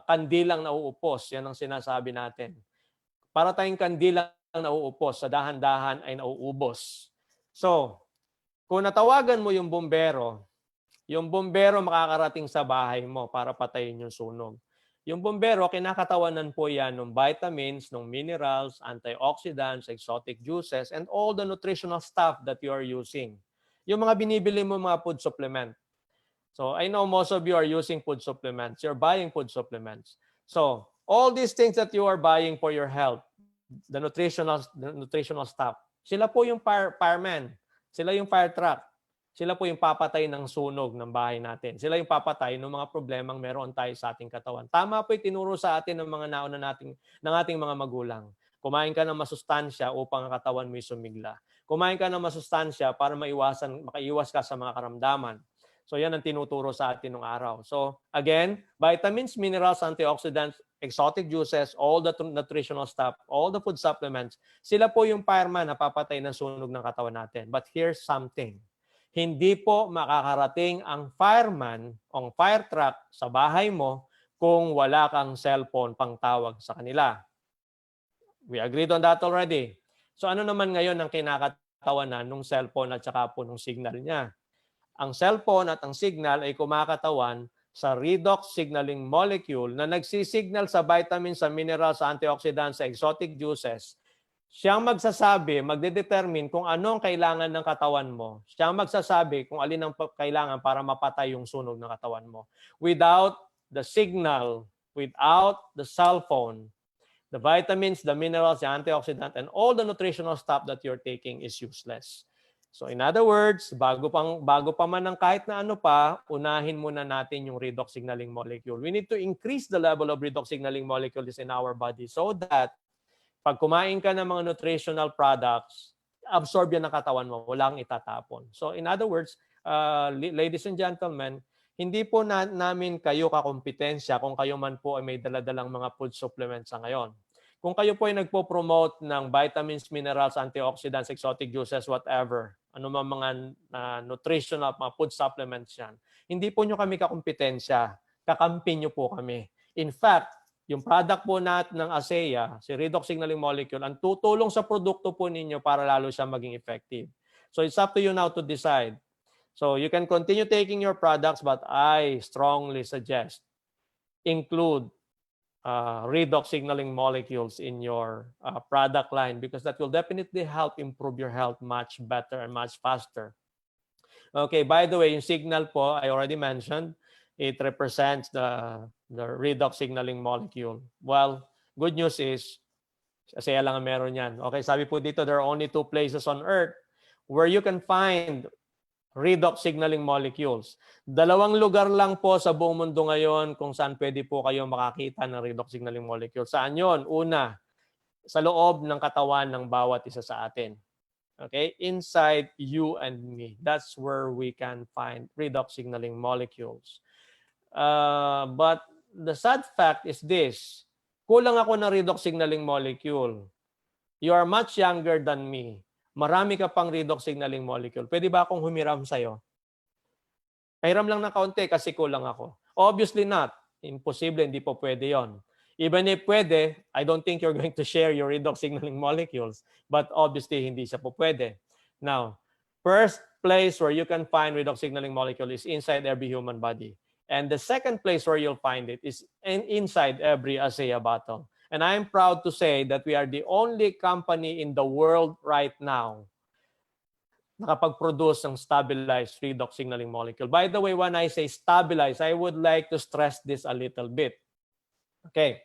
kandilang nauupos. Yan ang sinasabi natin. Para tayong kandilang nauupos, sa dahan-dahan ay nauubos. So, kung natawagan mo yung bumbero makakarating sa bahay mo para patayin yung sunog. Yung bumbero, kinakatawanan po yan ng vitamins, ng minerals, antioxidants, exotic juices, and all the nutritional stuff that you are using. Yung mga binibili mo mga food supplement. So, I know most of you are using food supplements. You're buying food supplements. So, all these things that you are buying for your health, the nutritional stuff, sila po yung fireman. Sila yung fire truck. Sila po yung papatay ng sunog ng bahay natin. Sila yung papatay ng mga problemang meron tayo sa ating katawan. Tama po yung tinuro sa atin ng mga nauna ng ating mga magulang. Kumain ka ng masustansya upang ang katawan mo sumigla. Kumain ka ng masustansya para makaiwas ka sa mga karamdaman. So yan ang tinuturo sa atin ng araw. So again, vitamins, minerals, antioxidants, exotic juices, all the nutritional stuff, all the food supplements, sila po yung fireman na papatay ng sunog ng katawan natin. But here's something. Hindi po makakarating ang fireman o fire truck sa bahay mo kung wala kang cellphone pang tawag sa kanila. We agreed on that already. So ano naman ngayon ang kinakatawanan ng cellphone at saka po ng signal niya? Ang cellphone at ang signal ay kumakatawan sa redox signaling molecule na nagsisignal sa vitamins, sa minerals, sa antioxidants, sa exotic juices. Siyang magsasabi, magdedetermine kung ano ang kailangan ng katawan mo. Siyang magsasabi kung alin ang kailangan para mapatay yung sunog ng katawan mo. Without the signal, without the cellphone, the vitamins, the minerals, the antioxidant, and all the nutritional stuff that you're taking is useless. So in other words, bago pa man ng kahit na ano pa, unahin muna natin yung redox signaling molecule. We need to increase the level of redox signaling molecules in our body so that pag kumain ka ng mga nutritional products, absorb yan ng katawan mo, walang itatapon. So in other words, ladies and gentlemen, hindi po namin kayo kakompetensya kung kayo man po ay may daladalang mga food supplements sa ngayon. Kung kayo po ay nagpo-promote ng vitamins, minerals, antioxidants, exotic juices, whatever, ano mga nutritional, mga food supplements yan, hindi po nyo kami kakompetensya. Kakampi nyo po kami. In fact, yung product po natin ng ASEA, si Redox Signaling Molecule, ang tutulong sa produkto po ninyo para lalo siya maging effective. So it's up to you now to decide. So you can continue taking your products, but I strongly suggest include redox signaling molecules in your product line because that will definitely help improve your health much better and much faster. Okay, by the way, yung signal po, I already mentioned, it represents the redox signaling molecule. Well, good news is, kasi lang ang meron yan. Okay, sabi po dito, there are only 2 places on Earth where you can find redox signaling molecules. 2 lugar lang po sa buong mundo ngayon kung saan pwede po kayo makakita ng redox signaling molecules. Saan yon? Una, sa loob ng katawan ng bawat isa sa atin. Okay? Inside you and me. That's where we can find redox signaling molecules. But the sad fact is this. Kulang ako ng redox signaling molecule. You are much younger than me. Marami ka pang redox signaling molecule. Pwede ba akong humiram sa'yo? Pahiram lang na kaunti kasi kulang ako. Obviously not. Imposible, hindi po pwede yon. Even if pwede, I don't think you're going to share your redox signaling molecules. But obviously, hindi siya po pwede. Now, first place where you can find redox signaling molecule is inside every human body. And the second place where you'll find it is inside every ASEA bottle. And I'm proud to say that we are the only company in the world right now nakapag-produce ng stabilized redox signaling molecule. By the way, when I say stabilized, I would like to stress this a little bit. Okay.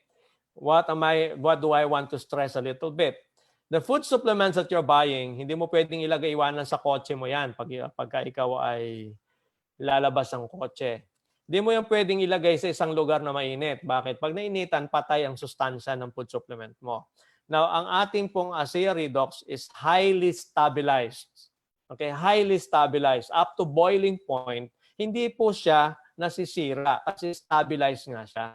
What do I want to stress a little bit? The food supplements that you're buying, hindi mo pwedeng iwanan sa kotse mo yan pagka ikaw ay lalabas ng kotse. Hindi mo yan pwedeng ilagay sa isang lugar na mainit. Bakit? Pag nainitan, patay ang sustansya ng food supplement mo. Now, ang ating pong ASEA Redox is highly stabilized. Okay? Highly stabilized. Up to boiling point, hindi po siya nasisira kasi stabilized nga siya.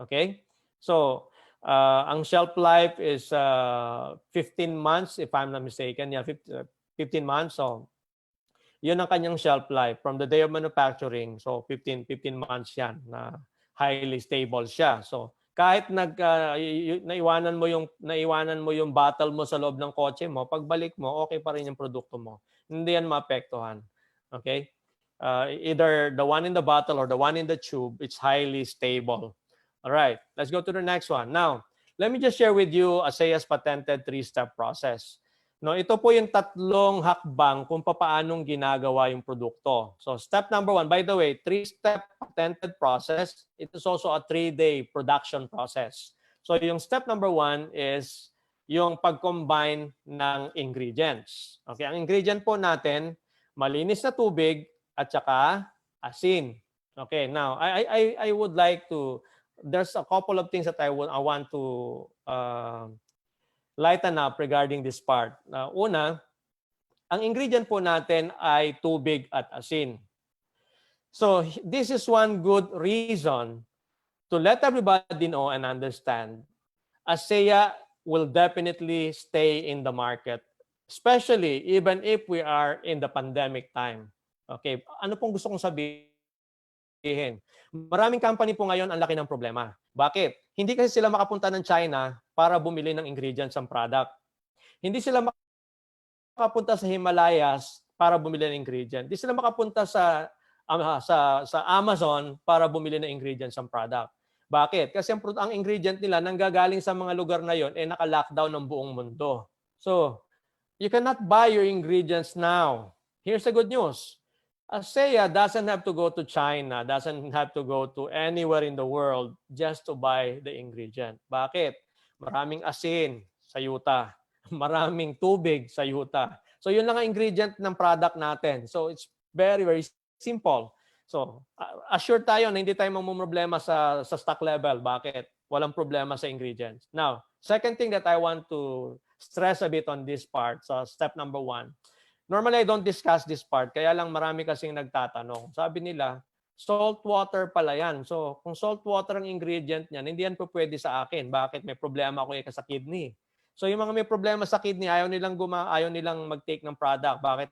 Okay? So, ang shelf life is 15 months, if I'm not mistaken. Yeah, 15 months. So, yun ang kanyang shelf life from the day of manufacturing. So 15 months yan na highly stable siya. So kahit naiwanan mo yung bottle mo sa loob ng kotse mo, pagbalik mo, okay pa rin yung produkto mo. Hindi yan maapektuhan. Okay? Either the one in the bottle or the one in the tube, it's highly stable. All right, let's go to the next one. Now, let me just share with you ASEA's patented 3-step process. No, ito po yung 3 hakbang kung paanong ginagawa yung produkto. So step number 1, by the way, 3-step patented process. It is also a 3-day production process. So yung step number 1 is yung pag-combine ng ingredients. Okay, ang ingredient po natin, malinis na tubig at saka asin. Okay, now I would like to, there's a couple of things that I want to lighten up regarding this part. Una, Ang ingredient po natin ay tubig at asin. So this is one good reason to let everybody know and understand ASEA will definitely stay in the market, especially even if we are in the pandemic time. Okay, ano pong gusto kong sabihin? Maraming company po ngayon ang laki ng problema. Bakit? Hindi kasi sila makapunta ng China para bumili ng ingredients ng product. Hindi sila makapunta sa Himalayas para bumili ng ingredient. Hindi sila makapunta sa Amazon para bumili ng ingredients ng product. Bakit? Kasi ang ingredient nila nanggagaling sa mga lugar na yon naka-lockdown ng buong mundo. So, you cannot buy your ingredients now. Here's the good news. ASEA doesn't have to go to China, doesn't have to go to anywhere in the world just to buy the ingredient. Bakit? Maraming asin sa yuta. Maraming tubig sa yuta. So, yun lang ang ingredient ng product natin. So, it's very, very simple. So, assure tayo na hindi tayo mamumroblema sa stock level. Bakit? Walang problema sa ingredients. Now, second thing that I want to stress a bit on this part, so step number 1. Normally, I don't discuss this part, kaya lang marami kasing nagtatanong. Sabi nila, salt water pala yan. So, kung salt water ang ingredient niyan, hindi yan po pwede sa akin. Bakit? May problema ako sa kidney. So, yung mga may problema sa kidney, ayaw nilang mag-take ng product. Bakit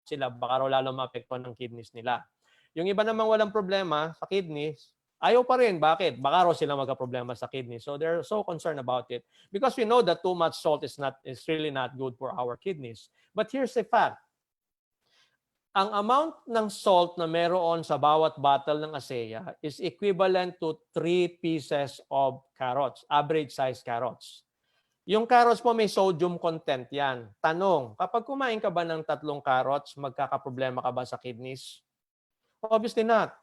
sila? Baka raw lalo maapektuhan ng kidneys nila. Yung iba namang walang problema sa kidneys, ayaw pa rin. Bakit? Baka raw sila magka-problema sa kidney. So they're so concerned about it because we know that too much salt is really not good for our kidneys. But here's the fact. Ang amount ng salt na meron sa bawat bottle ng ASEA is equivalent to 3 pieces of carrots, average size carrots. Yung carrots po may sodium content yan. Tanong, kapag kumain ka ba ng 3 carrots, magkakaproblema ka ba sa kidneys? Obviously not.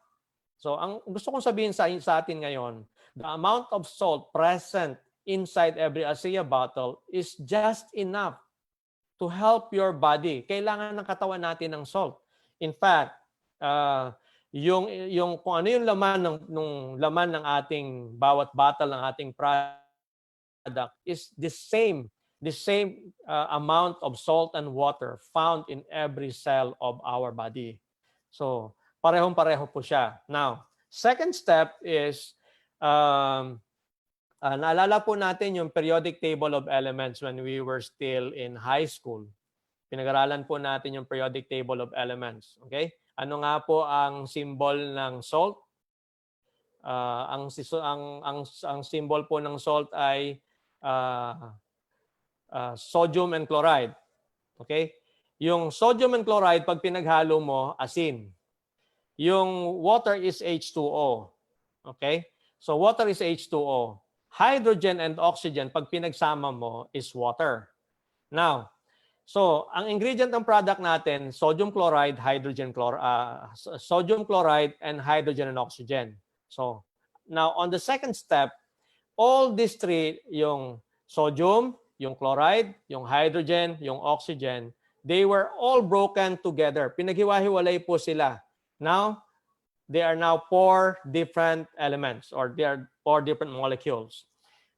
So, ang gusto kong sabihin sa atin ngayon, the amount of salt present inside every ASEA bottle is just enough to help your body. Kailangan ng katawan natin ng salt. In fact, yung kung ano yung laman ng ating bawat bottle ng ating product is the same amount of salt and water found in every cell of our body. So, parehong-pareho po siya. Now, second step is, naalala po natin yung periodic table of elements when we were still in high school. Pinag-aralan po natin yung periodic table of elements. Okay? Ano nga po ang symbol ng salt? Ang symbol po ng salt ay sodium and chloride. Okay? Yung sodium and chloride, pag pinaghalo mo, asin. Yung water is H2O. Okay? So water is H2O. Hydrogen and oxygen, pag pinagsama mo, is water. Now, so ang ingredient ng product natin, sodium chloride, sodium chloride, and hydrogen and oxygen. So, now on the second step, all these three, yung sodium, yung chloride, yung hydrogen, yung oxygen, they were all broken together. Pinaghiwa-hiwalay po sila. Now, they are now 4 different elements or they are 4 different molecules.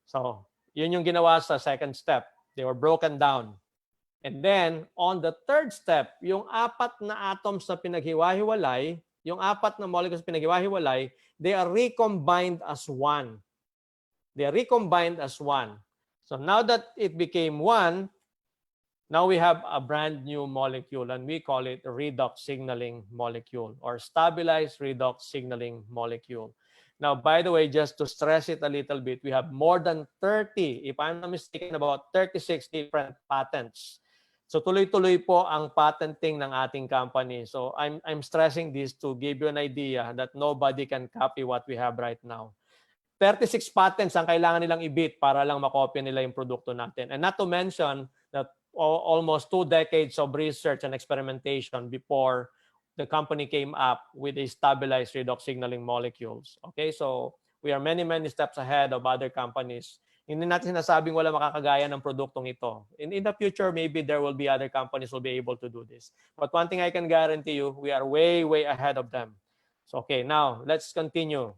So, yun yung ginawa sa second step. They were broken down. And then, on the third step, yung 4 na atoms na pinaghiwa-hiwalay, yung 4 na molecules pinaghiwa-hiwalay, they are recombined as one. They are recombined as one. So, now that it became one, now we have a brand new molecule and we call it a redox signaling molecule or stabilized redox signaling molecule. Now, by the way, just to stress it a little bit, we have more than 30, if I'm not mistaken, about 36 different patents. So tuloy-tuloy po ang patenting ng ating company. So I'm stressing this to give you an idea that nobody can copy what we have right now. 36 patents ang kailangan nilang i-beat para lang makopya nila yung produkto natin. And not to mention that almost 2 decades of research and experimentation before the company came up with a stabilized redox signaling molecules. Okay, so we are many steps ahead of other companies. Hindi natin sinasabing wala makakagaya ng produktong ito. In the future, maybe there will be other companies who will be able to do this. But one thing I can guarantee you, we are way ahead of them. So, okay, now let's continue.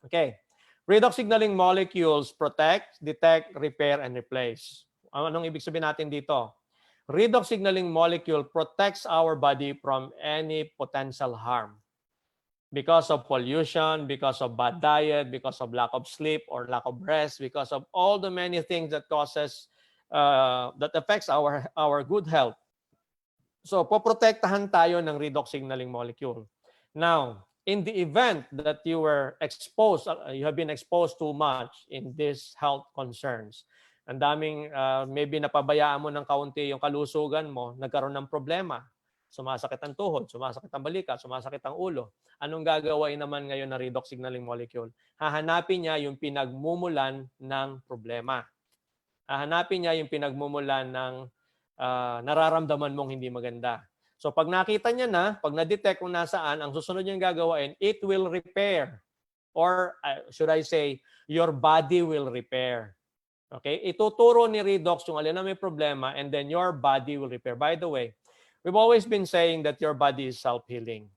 Okay, redox signaling molecules protect, detect, repair, and replace. Anong ibig sabihin natin dito? Redox signaling molecule protects our body from any potential harm because of pollution, because of bad diet, because of lack of sleep or lack of rest, because of all the many things that causes that affects our good health. So, poprotektahan tayo ng redox signaling molecule. Now, in the event that you were exposed, you have been exposed too much in these health concerns, ang daming maybe napabayaan mo ng kaunti yung kalusugan mo, nagkaroon ng problema, sumasakit ang tuhod, sumasakit ang balikat, sumasakit ang ulo. Anong gagawin naman ngayon ng redox signaling molecule? Hahanapin niya yung pinagmumulan ng problema. Hahanapin niya yung pinagmumulan ng nararamdaman mong hindi maganda. So pag nakita niya na, pag na-detect kung nasaan, ang susunod niyang gagawin, it will repair. Or should I say, your body will repair. Okay? Ituturo ni Redox yung alin na may problema and then your body will repair. By the way, we've always been saying that your body is self-healing.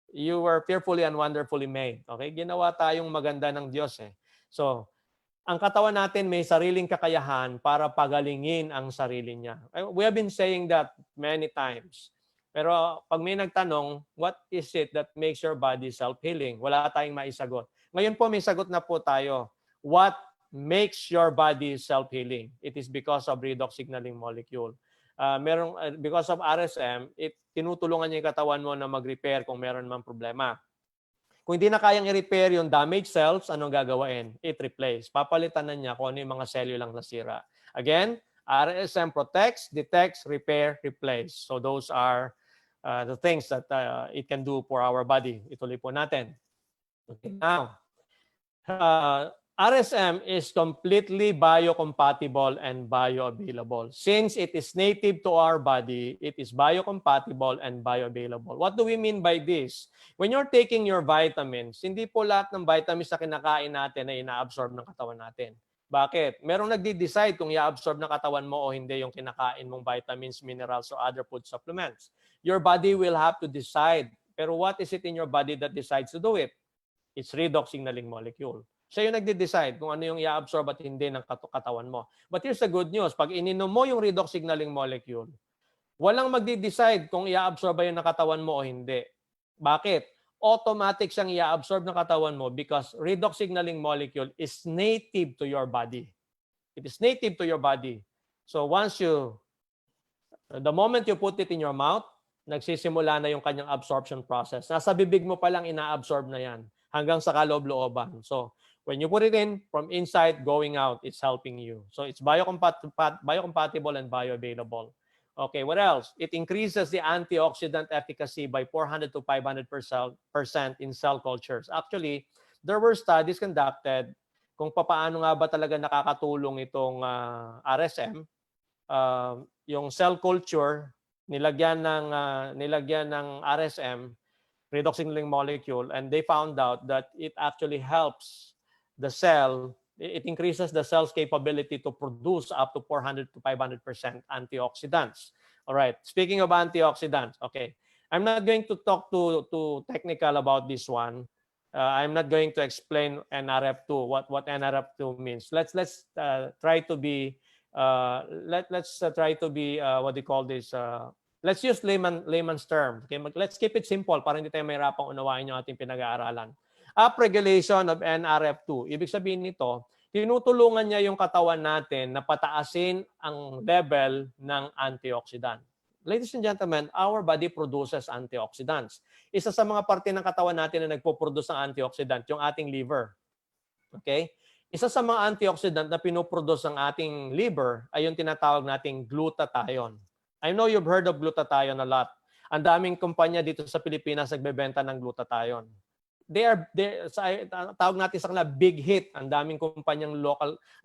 You were fearfully and wonderfully made. Okay? Ginawa tayong maganda ng Diyos eh. So, ang katawan natin may sariling kakayahan para pagalingin ang sarili niya. We have been saying that many times. Pero pag may nagtanong, what is it that makes your body self-healing? Wala tayong maisagot. Ngayon po may sagot na po tayo. What makes your body self-healing? It is because of redox signaling molecule. Because of RSM, tinutulungan niya yung katawan mo na mag-repair kung meron mang problema. Kung hindi na kayang i-repair yung damaged cells, anong gagawin? It replace. Papalitan na niya kung ano yung mga cellulang nasira. Again, RSM protects, detects, repair, replace. So those are the things that it can do for our body. Ituloy po natin. Okay. Now, RSM is completely biocompatible and bioavailable. Since it is native to our body, it is biocompatible and bioavailable. What do we mean by this? When you're taking your vitamins, hindi po lahat ng vitamins na kinakain natin ay ina-absorb ng katawan natin. Bakit? Merong nagdi-decide kung i-absorb ng katawan mo o hindi yung kinakain mong vitamins, minerals, or other food supplements. Your body will have to decide. Pero what is it in your body that decides to do it? It's redox signaling molecule. Siya yung nagde-decide kung ano yung i-absorb at hindi ng katawan mo. But here's the good news. Pag ininom mo yung redox signaling molecule, walang magde-decide kung i-absorb ba yun ng katawan mo o hindi. Bakit? Automatic siyang i-absorb ng katawan mo because redox signaling molecule is native to your body. It is native to your body. So the moment you put it in your mouth, nagsisimula na yung kanyang absorption process. Nasa bibig mo pa lang ina-absorb na yan hanggang sa kaloob-looban. So, when you put it in, from inside, going out, it's helping you. So, it's biocompatible and bioavailable. Okay, what else? It increases the antioxidant efficacy by 400 to 500% in cell cultures. Actually, there were studies conducted kung paano nga ba talaga nakakatulong itong RSM. Yung cell culture, nilagyan ng RSM, redox signaling molecule, and they found out that it actually helps the cell, it increases the cell's capability to produce up to 400 to 500% antioxidants. All right, speaking of antioxidants, okay, I'm not going to talk too technical about this one. I'm not going to explain NRF2, what NRF2 means. Let's try to be what do you call this? Let's use layman's term. Okay? Let's keep it simple para hindi tayo mahirapang unawain yung ating pinag-aaralan. Upregulation of NRF2. Ibig sabihin nito, tinutulungan niya yung katawan natin na pataasin ang level ng antioxidant. Ladies and gentlemen, our body produces antioxidants. Isa sa mga parte ng katawan natin na nagpo-produce ng antioxidant, yung ating liver. Okay? Isa sa mga antioxidant na pinoproduce ng ating liver ay yung tinatawag nating glutathione. I know you've heard of glutathione a lot. Ang daming kumpanya dito sa Pilipinas nagbebenta ng glutathione. Tawag natin sa kanila big hit. Ang daming kumpanyang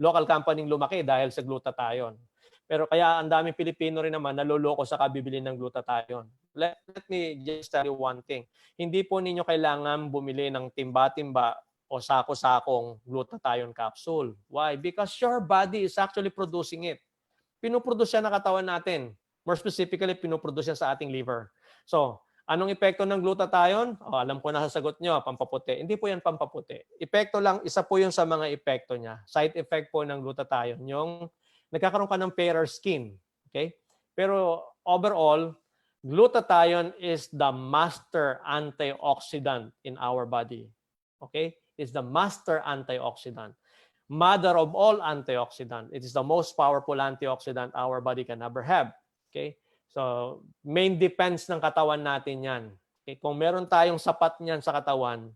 local company lumaki dahil sa glutathione. Pero kaya ang daming Pilipino rin naman naloloko sa kabibili ng glutathione. Let me just tell you one thing. Hindi po ninyo kailangan bumili ng timba-timba o sako-sakong glutathione capsule. Why? Because your body is actually producing it. Pinuproduce siya ng katawan natin. More specifically, pinuproduce siya sa ating liver. So, anong epekto ng glutathione? Alam ko na sa sagot nyo, pampaputi. Hindi po yan pampaputi. Epekto lang, isa po yun sa mga epekto niya. Side effect po ng glutathione, yung nagkakaroon ka ng fairer skin. Okay? Pero overall, glutathione is the master antioxidant in our body. Okay? It's the master antioxidant. Mother of all antioxidant. It is the most powerful antioxidant our body can ever have. Okay? So, main defense ng katawan natin yan. Okay? Kung meron tayong sapat niyan sa katawan,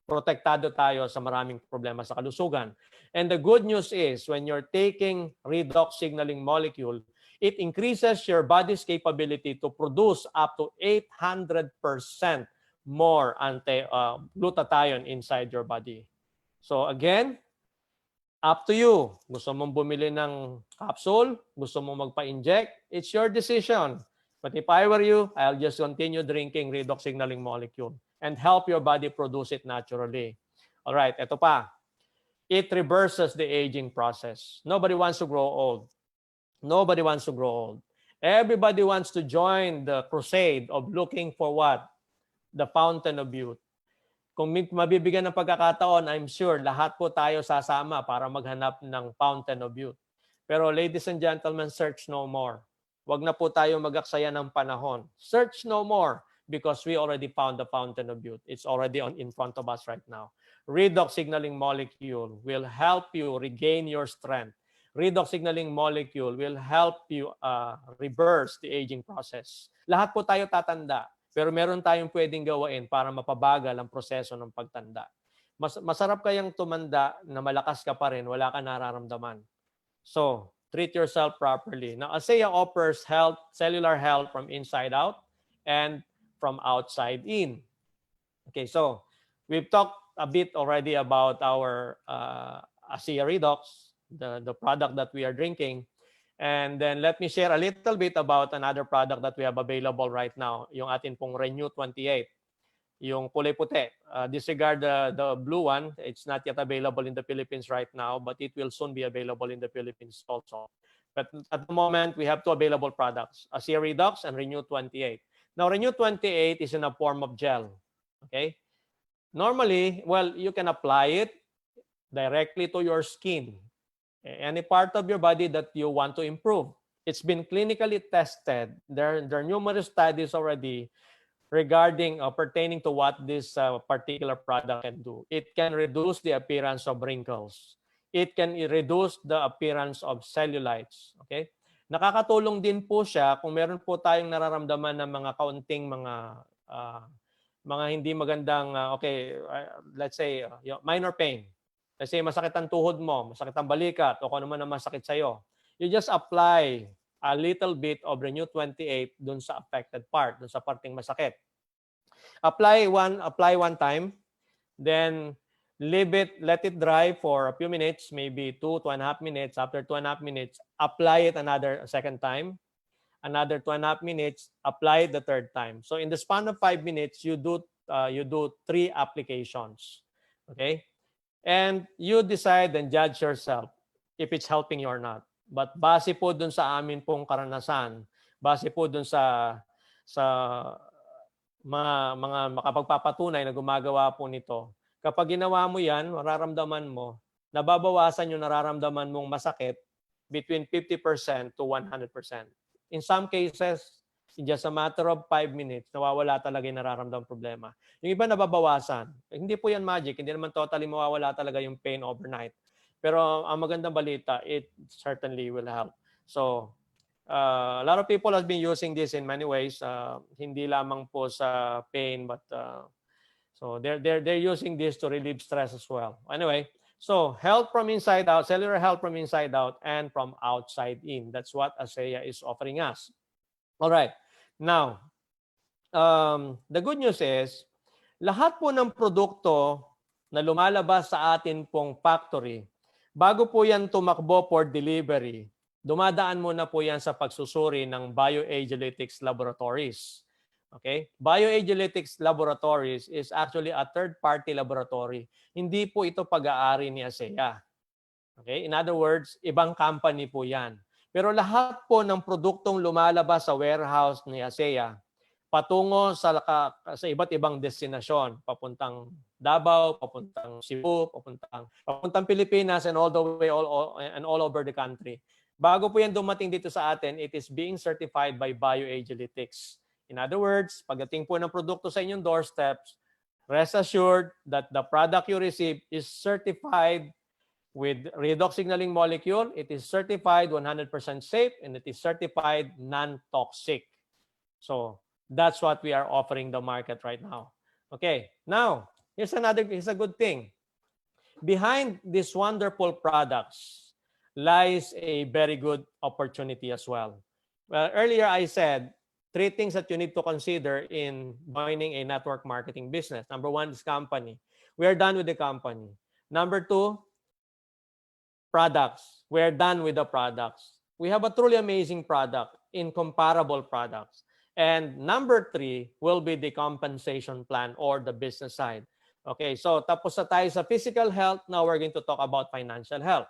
protektado tayo sa maraming problema sa kalusugan. And the good news is, when you're taking redox signaling molecule, it increases your body's capability to produce up to 800% more glutathione inside your body. So again, up to you. Gusto mong bumili ng capsule? Gusto mong magpa-inject? It's your decision. But if I were you, I'll just continue drinking redox signaling molecule and help your body produce it naturally. All right, ito pa. It reverses the aging process. Nobody wants to grow old. Nobody wants to grow old. Everybody wants to join the crusade of looking for what? The fountain of youth. Kung mabibigyan ng pagkakataon, I'm sure lahat po tayo sasama para maghanap ng fountain of youth. Pero ladies and gentlemen, search no more. Huwag na po tayo mag-aksaya ng panahon. Search no more because we already found the fountain of youth. It's already in front of us right now. Redox signaling molecule will help you regain your strength. Redox signaling molecule will help you reverse the aging process. Lahat po tayo tatanda. Pero meron tayong pwedeng gawain para mapabagal ang proseso ng pagtanda. Masarap kayang tumanda na malakas ka pa rin, wala ka nararamdaman. So, treat yourself properly. Now, ASEA offers health, cellular health from inside out and from outside in. Okay, so we've talked a bit already about our ASEA Redox, the product that we are drinking. And then let me share a little bit about another product that we have available right now, yung atin pong Renew 28, yung kulay puti. Disregard the blue one. It's not yet available in the Philippines right now, but it will soon be available in the Philippines also. But at the moment, we have two available products, ASEA Redox and Renew 28. Now, Renew 28 is in a form of gel. Okay? Normally, well, you can apply it directly to your skin. Any part of your body that you want to improve. It's been clinically tested. There are numerous studies already regarding pertaining to what this particular product can do. It can reduce the appearance of wrinkles. It can reduce the appearance of cellulites. Okay? Nakakatulong din po siya kung meron po tayong nararamdaman ng mga kaunting mga hindi magandang, let's say, minor pain. Kasi masakit ang tuhod mo, masakit ang balikat, o kung ano man ang masakit sa'yo. You just apply a little bit of Renew 28 dun sa affected part, dun sa parting masakit. Apply one time, then let it dry for a few minutes, maybe 2.5 minutes. After 2.5 minutes, apply it another second time. Another 2.5 minutes, apply it the third time. So in the span of 5 minutes, you do 3 applications. Okay? And you decide and judge yourself if it's helping you or not. But base po dun sa amin pong karanasan, base po dun sa mga makapagpapatunay na gumagawa po nito, kapag ginawa mo yan, mararamdaman mo, nababawasan yung nararamdaman mong masakit between 50% to 100%. In some cases, in just a matter of 5 minutes, nawawala talaga yung nararamdamang problema. Yung iba nababawasan. Hindi po yan magic. Hindi naman totally mawawala talaga yung pain overnight. Pero ang magandang balita, it certainly will help. So, a lot of people have been using this in many ways. Hindi lamang po sa pain, but so they're using this to relieve stress as well. Anyway, so health from inside out, cellular health from inside out, and from outside in. That's what ASEA is offering us. All right. Now, the good news is, lahat po ng produkto na lumalabas sa atin pong factory, bago po yan tumakbo for delivery, dumadaan muna po yan sa pagsusuri ng bioagiletics laboratories. Okay? Bioagiletics laboratories is actually a third-party laboratory. Hindi po ito pag-aari ni ASEA. Okay? In other words, ibang company po yan. Pero lahat po ng produktong lumalabas sa warehouse ni ASEA, patungo sa iba't ibang destinasyon, papuntang Davao, papuntang Cebu, papuntang Pilipinas, and all the way all over the country. Bago po yan dumating dito sa atin, it is being certified by Bioagilitics. In other words, pagdating po ng produkto sa inyong doorsteps, rest assured that the product you receive is certified with redox signaling molecule. It is certified 100% safe, and it is certified non-toxic. So that's what we are offering the market right now. Okay, now here's a good thing. Behind these wonderful products lies a very good opportunity as well. Well, earlier I said 3 things that you need to consider in joining a network marketing business. Number 1 is company. We are done with the company. Number 2, products. We are done with the products. We have a truly amazing product, incomparable products. And number 3 will be the compensation plan or the business side. Okay, so tapos na tayo sa physical health. Now we're going to talk about financial health.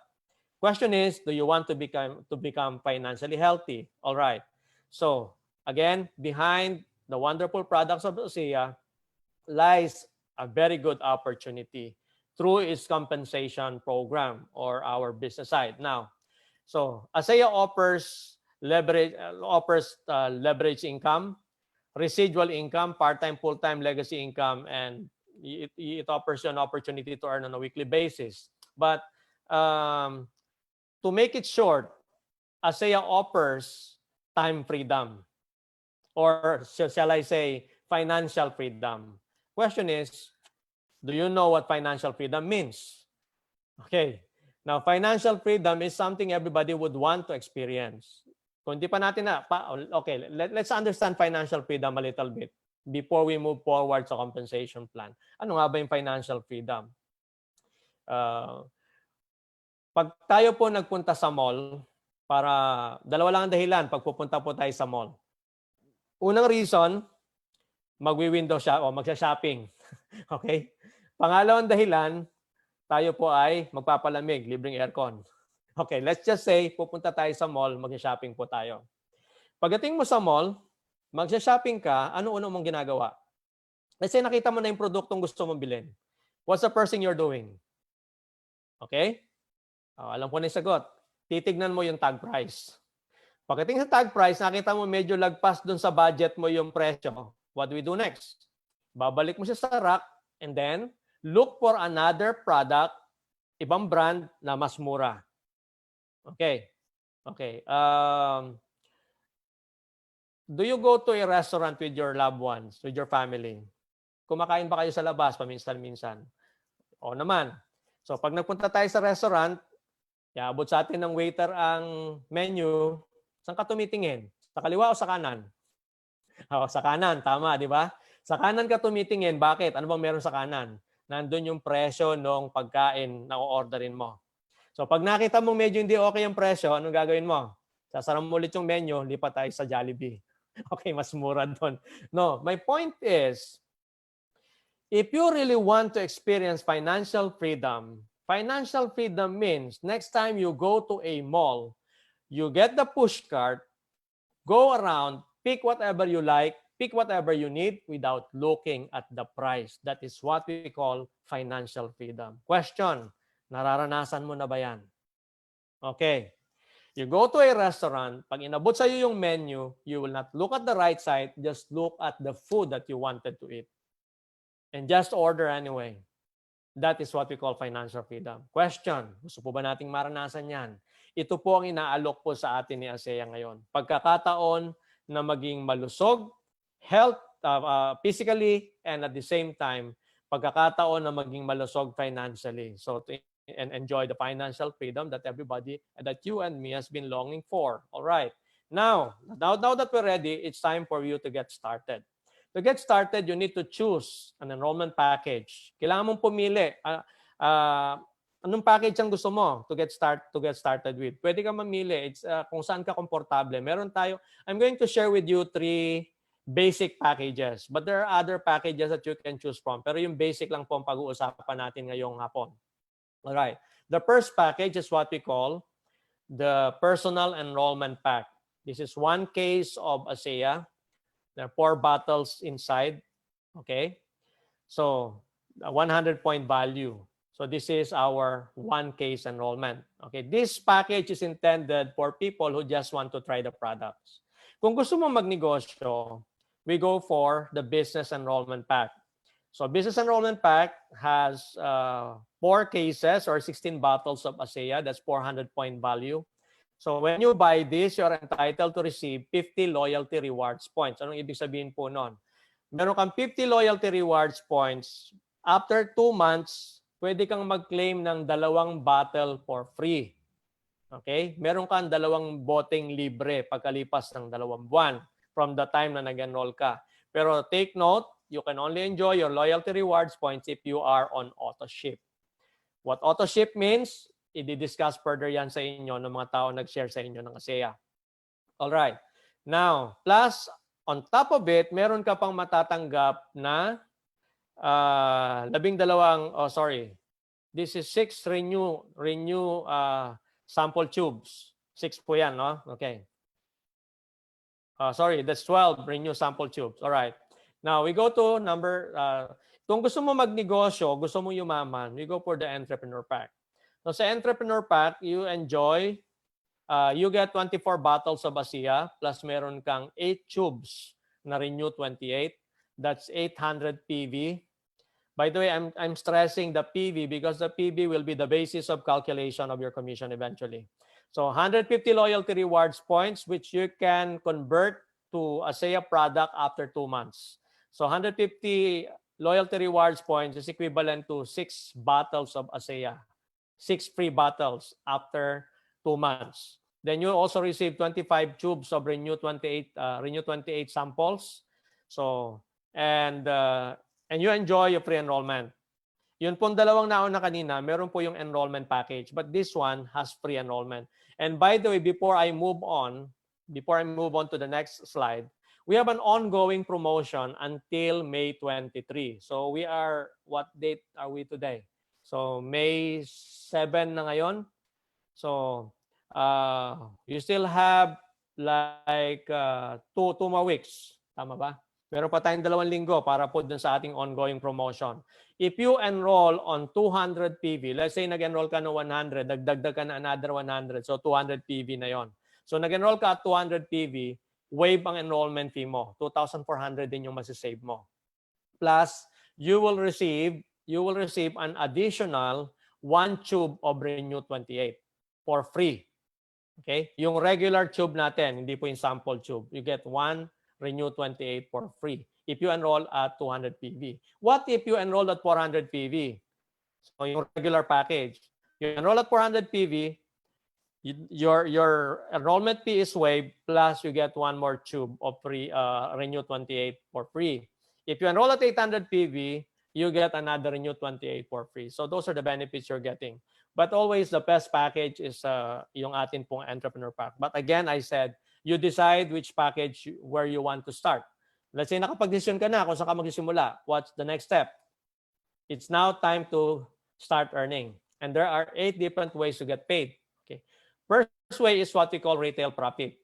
Question is, do you want to become financially healthy? All right. So again, behind the wonderful products of ASEA lies a very good opportunity through its compensation program or our business side. Now, so ASEA offers leverage income, residual income, part-time, full-time, legacy income, and it offers you an opportunity to earn on a weekly basis. But to make it short, ASEA offers time freedom, or shall I say financial freedom. Question is, do you know what financial freedom means? Okay. Now, financial freedom is something everybody would want to experience. Kung di pa natin okay, let's understand financial freedom a little bit before we move forward sa compensation plan. Ano nga ba yung financial freedom? Pag tayo po nagpunta sa mall, para dalawa lang ang dahilan pag pupunta po tayo sa mall. Unang reason, magwi-window shop o magsha-shopping. Okay? Pangalawang dahilan, tayo po ay magpapalamig, libreng aircon. Okay, let's just say, pupunta tayo sa mall, magsha-shopping po tayo. Pagdating mo sa mall, magsha-shopping ka, ano-ano mong ginagawa? Let's say nakita mo na yung produktong gusto mong bilhin. What's the first thing you're doing? Okay? Alam ko na yung sagot. Titignan mo yung tag price. Pagdating sa tag price, nakita mo medyo lagpas dun sa budget mo yung presyo. What do we do next? Babalik mo siya sa rack and then look for another product, ibang brand na mas mura. Okay. Okay. Do you go to a restaurant with your loved ones, with your family? Kumakain ba kayo sa labas paminsan-minsan? O naman. So pag nagpunta tayo sa restaurant, iabot sa atin ng waiter ang menu, saan ka tumitingin? Sa kaliwa o sa kanan? Sa kanan, tama, di ba? Sa kanan ka tumitingin. Bakit? Ano bang meron sa kanan? Nandun yung presyo ng pagkain na o-orderin mo. So pag nakita mong medyo hindi okay yung presyo, anong gagawin mo? Sasara mo ulit yung menu, lipat tayo sa Jollibee. Okay, mas mura doon. No, my point is, if you really want to experience financial freedom means next time you go to a mall, you get the push cart, go around, pick whatever you like, pick whatever you need without looking at the price. That is what we call financial freedom. Question, nararanasan mo na ba yan? Okay. You go to a restaurant, pag inabot sa iyo yung menu, you will not look at the right side, just look at the food that you wanted to eat. And just order anyway. That is what we call financial freedom. Question, gusto po ba nating maranasan yan? Ito po ang inaalok po sa atin ni ASEA ngayon. Pagkakataon na maging malusog, health, physically, and at the same time, pagkakataon na maging malusog financially. So to enjoy the financial freedom that everybody, that you and me has been longing for. All right. Now that we're ready, it's time for you to get started. To get started, you need to choose an enrollment package. Kailangan mong pumili. Anong package ang gusto mo to get started with? Pwede ka mamili. It's kung saan ka komportable. Meron tayo. I'm going to share with you 3 basic packages. But there are other packages that you can choose from. Pero yung basic lang po ang pag-uusapan natin ngayong hapon. All right. The first package is what we call the personal enrollment pack. This is 1 case of ASEA. There are 4 bottles inside. Okay. So, a 100-point value. So this is our one case enrollment. Okay, this package is intended for people who just want to try the products. Kung gusto mo magnegosyo, we go for the business enrollment pack. So business enrollment pack has 4 cases or 16 bottles of ASEA. That's 400 point value. So when you buy this, you're entitled to receive 50 loyalty rewards points. Anong ibig sabihin po nun? Meron kang 50 loyalty rewards points. After 2 months, pwede kang mag-claim ng 2 bottle for free. Okay? Meron kang 2 boteng libre pagkalipas ng 2 buwan from the time na nag-enroll ka. Pero take note, you can only enjoy your loyalty rewards points if you are on auto ship. What auto ship means, i-discuss further yan sa inyo ng mga tao nag-share sa inyo ng ASEA. Alright. Now, plus, on top of it, meron ka pang matatanggap na 12, this is 6 renew sample tubes. 6 po yan, no? Okay. That's 12 renew sample tubes. Alright. Now, we go to number, kung gusto mo magnegosyo, gusto mo yumaman, we go for the entrepreneur pack. So sa entrepreneur pack, you enjoy, you get 24 bottles of ASEA, plus meron kang 8 tubes na Renew 28. That's 800 PV. By the way, I'm stressing the PV because the PV will be the basis of calculation of your commission eventually. So 150 loyalty rewards points, which you can convert to ASEA product after 2 months. So 150 loyalty rewards points is equivalent to 6 bottles of ASEA. 6 free bottles after 2 months. Then you also receive 25 tubes of Renew 28 samples. So and you enjoy your pre-enrollment. Yun pong dalawang nauna kanina, meron po yung enrollment package, but this one has free enrollment. And by the way, before I move on to the next slide, we have an ongoing promotion until May 23. So we are, what date are we today? So May 7 na ngayon. So you still have like 2 more weeks. Tama ba? Meron pa tayong 2 linggo para po dun sa ating ongoing promotion. If you enroll on 200 PV, let's say nag-enroll ka ng 100, dagdag ka na another 100, so 200 PV na yon. So nag-enroll ka at 200 PV, waive ang enrollment fee mo. 2,400 din yung masisave mo. Plus, you will receive an additional 1 tube of Renew 28 for free. Okay? Yung regular tube natin, hindi po yung sample tube. You get 1 Renew 28 for free if you enroll at 200 PV. What if you enroll at 400 PV? So yung regular package. You enroll at 400 PV, your enrollment fee is waived, plus you get 1 more tube of free Renew 28 for free. If you enroll at 800 PV, you get another Renew 28 for free. So those are the benefits you're getting. But always the best package is yung atin pong entrepreneur pack. But again, I said, you decide which package where you want to start. Let's say nakapag-decision ka na kung saan ka magsisimula. What's the next step? It's now time to start earning. And there are 8 different ways to get paid. Okay. First way is what we call retail profit.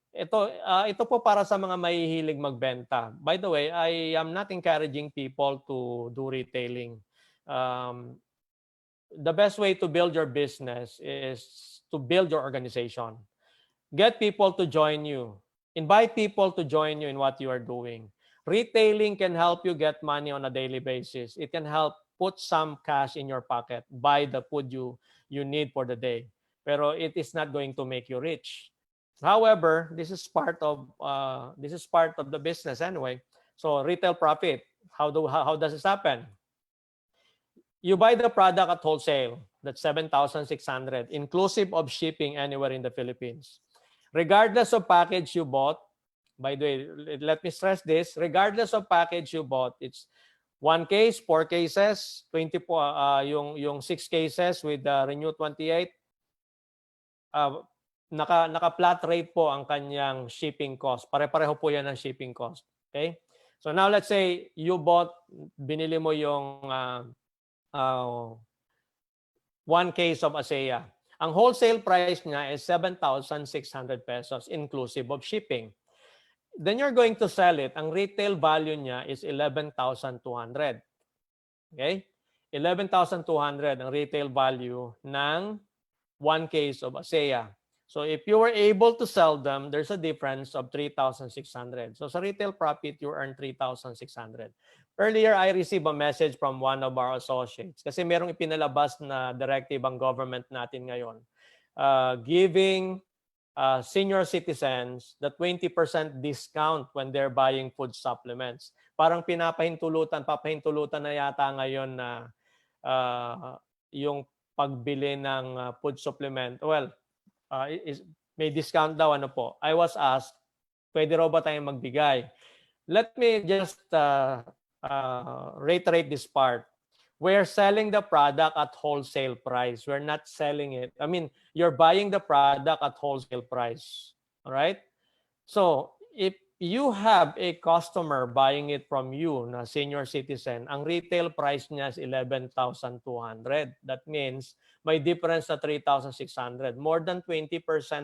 Ito po para sa mga mahihilig magbenta. By the way, I am not encouraging people to do retailing. The best way to build your business is to build your organization. Get people to join you. Invite people to join you in what you are doing. Retailing can help you get money on a daily basis. It can help put some cash in your pocket, buy the food you need for the day. Pero it is not going to make you rich. However, this is part of the business anyway. So retail profit. How does this happen? You buy the product at wholesale. That's 7,600, inclusive of shipping anywhere in the Philippines. Regardless of package you bought, by the way, let me stress this, regardless of package you bought, it's 1 case, 4 cases, 20 po, yung 6 cases with Renew 28, naka-flat rate po ang kanyang shipping cost. Pare-pareho po yan ang shipping cost. Okay? So now let's say you binili mo yung 1 case of ASEA. Ang wholesale price niya is 7,600 pesos inclusive of shipping. Then you're going to sell it. Ang retail value niya is 11,200. Okay? 11,200 ang retail value ng 1 case of ASEA. So if you were able to sell them, there's a difference of 3,600. So sa retail profit, you earn 3,600. Earlier, I received a message from one of our associates kasi merong ipinalabas na directive ang government natin ngayon, giving senior citizens the 20% discount when they're buying food supplements. Parang papahintulutan na yata ngayon na yung pagbili ng food supplement. Well, may discount daw, ano po. I was asked, pwede raw ba tayong magbigay? Let me just reiterate this part. We're selling the product at wholesale price. We're not selling it. I mean, you're buying the product at wholesale price. All right? So, if you have a customer buying it from you na senior citizen, ang retail price niya is 11,200. That means may difference na 3,600. More than 20%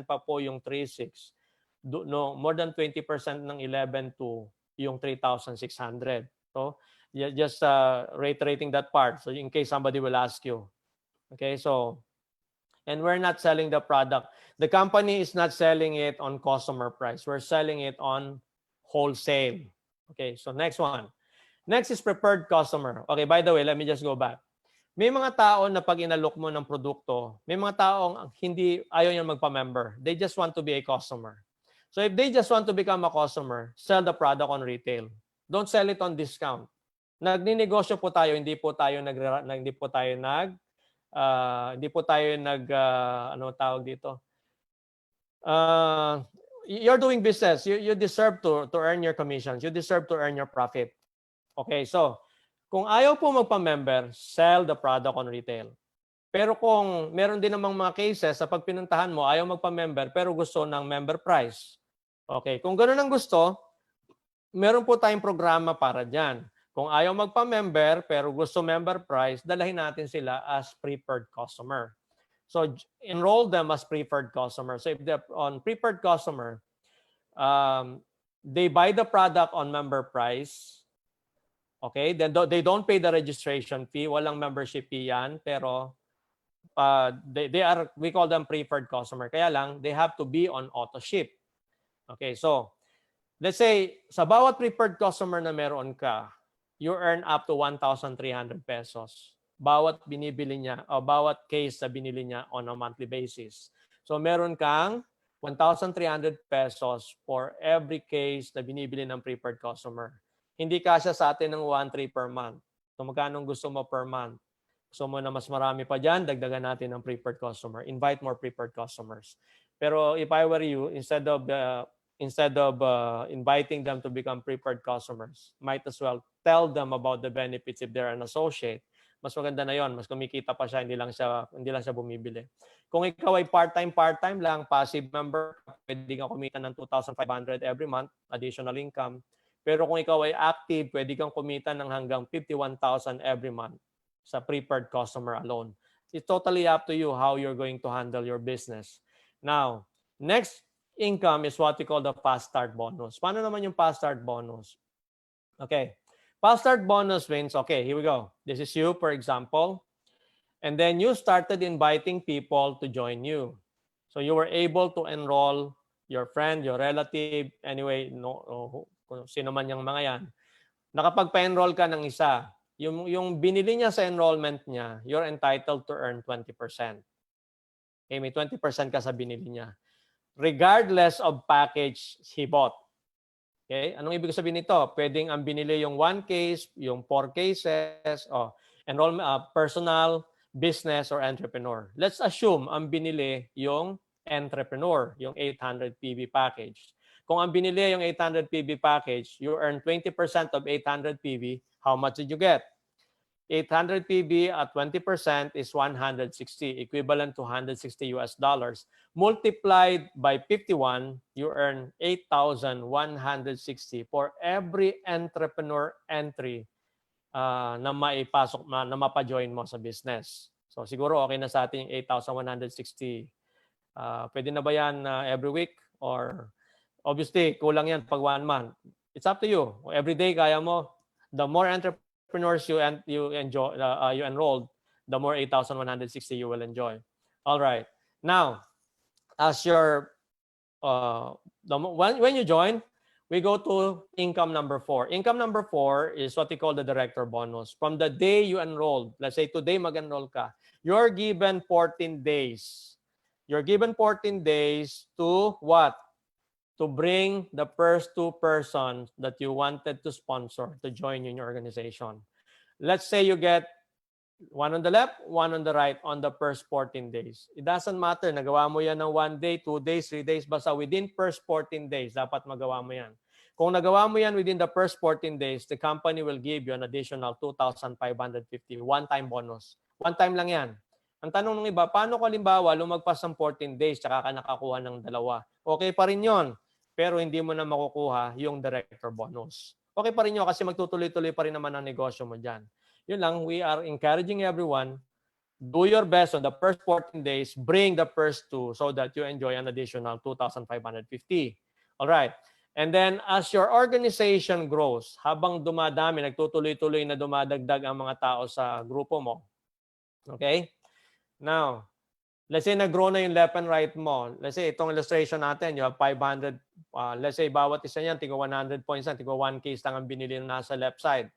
pa po yung 3,600. No, more than 20% ng 11,200 yung 3,600. So, just reiterating that part. So, in case somebody will ask you. Okay, so, and we're not selling the product. The company is not selling it on customer price. We're selling it on wholesale. Okay, so next one. Next is preferred customer. Okay, by the way, let me just go back. May mga tao na pag inalok mo ng produkto, may mga taong ayaw niya magpa-member. They just want to be a customer. So if they just want to become a customer, sell the product on retail. Don't sell it on discount. Nagninegosyo po tayo, hindi po tayo ano tawag dito? You're doing business. You deserve to earn your commissions. You deserve to earn your profit. Okay, so kung ayaw po magpa-member, sell the product on retail. Pero kung meron din namang mga cases sa pag pinuntahan mo, ayaw magpa-member pero gusto ng member price. Okay, kung ganoon ang gusto, meron po tayong programa para dyan. Kung ayaw magpa-member pero gusto member price, dalahin natin sila as preferred customer. So enroll them as preferred customer. So if they're on preferred customer, they buy the product on member price. Okay, then they don't pay the registration fee. Walang membership fee yan. Pero we call them preferred customer. Kaya lang, they have to be on auto ship. Okay, so let's say, sa bawat preferred customer na meron ka, you earn up to 1,300 pesos. Bawat binibili niya, o bawat case na binili niya on a monthly basis. So meron kang 1,300 pesos for every case na binibili ng preferred customer. Hindi kasya sa atin ng 1,300 per month. So magkano gusto mo per month? Gusto mo na mas marami pa dyan, dagdagan natin ng preferred customer. Invite more preferred customers. Pero if I were you, instead of inviting them to become preferred customers, might as well tell them about the benefits if they're an associate. Mas maganda na yon, mas kumikita pa siya, hindi lang siya bumibili. Kung ikaw ay part-time lang, passive member, pwede kang kumita ng 2,500 every month, additional income. Pero kung ikaw ay active, pwede kang kumita ng hanggang 51,000 every month sa preferred customer alone. It's totally up to you how you're going to handle your business. Now, next income is what we call the fast start bonus. Paano naman yung fast start bonus? Okay. Fast start bonus means, okay, here we go. This is you, for example. And then you started inviting people to join you. So you were able to enroll your friend, your relative, anyway, kung sino man yung mga yan. Nakapagpa-enroll ka ng isa. Yung binili niya sa enrollment niya, you're entitled to earn 20%. Okay, may 20% ka sa binili niya. Regardless of package he bought. Okay, anong ibig sabihin nito? Pwedeng ang binili yung 1 case, yung 4 cases, enrollment, personal, business, or entrepreneur. Let's assume ang binili yung entrepreneur, yung 800 PB package. Kung ang binili yung 800 PB package, you earn 20% of 800 PB, how much did you get? 800 PB at 20% is 160, equivalent to $160 US. Multiplied by 51, you earn 8,160 for every entrepreneur entry na maipasok, na mapa-join mo sa business. So siguro okay na sa ating 8,160. Pwede na ba yan every week? Or obviously, kulang yan pag 1 month. It's up to you. Every day, kaya mo. The more entrepreneurs entrepreneurs you enrolled, the more 8,160 you will enjoy. All right. Now, as your when you join, we go to income number 4. Income number 4 is what we call the director bonus. From the day you enrolled, let's say today mag-enroll ka, you're given 14 days. You're given 14 days to what? To bring the first 2 persons that you wanted to sponsor to join in your organization. Let's say you get one on the left, one on the right on the first 14 days. It doesn't matter. Nagawa mo yan ng 1 day, 2 days, 3 days. Basta within first 14 days, dapat magawa mo yan. Kung nagawa mo yan within the first 14 days, the company will give you an additional 2,550 one-time bonus. One time lang yan. Ang tanong ng iba, paano kung halimbawa lumagpas ng 14 days tsaka ka nakakuha ng 2? Okay pa rin yon, pero hindi mo na makukuha yung director bonus. Okay pa rin yun kasi magtutuloy-tuloy pa rin naman ang negosyo mo dyan. Yun lang, we are encouraging everyone, do your best on the first 14 days, bring the first 2 so that you enjoy an additional 2,550. All right. And then as your organization grows, habang dumadami, nagtutuloy-tuloy na dumadagdag ang mga tao sa grupo mo. Okay? Now, let's say nag-grow na yung left and right mo. Let's say itong illustration natin, you have 500, let's say bawat isa niyan, tigo 100 points, tigo 1 case lang ang binili na nasa left side.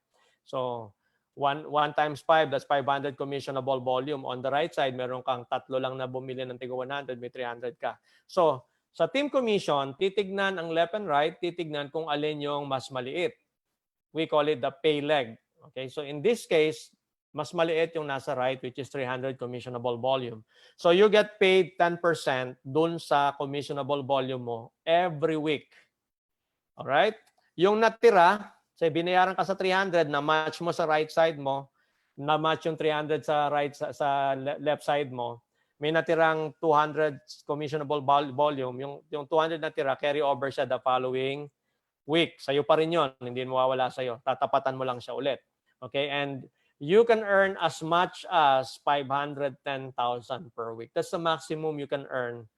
So, 1 times 5, that's 500 commissionable volume. On the right side, meron kang 3 lang na bumili ng tigo 100, may 300 ka. So, sa team commission, titignan ang left and right, titignan kung alin yung mas maliit. We call it the pay leg. Okay, so in this case, mas maliit yung nasa right, which is 300 commissionable volume. So you get paid 10% dun sa commissionable volume mo every week. Alright? Yung natira, say binayaran ka sa 300, na match mo sa right side mo, na match yung 300 sa right sa left side mo, may natirang 200 commissionable volume, yung 200 natira, carry over siya the following week. Sa'yo pa rin yun, hindi mawawala sa'yo. Tatapatan mo lang siya ulit. Okay? And you can earn as much as 510,000 per week. That's the maximum you can earn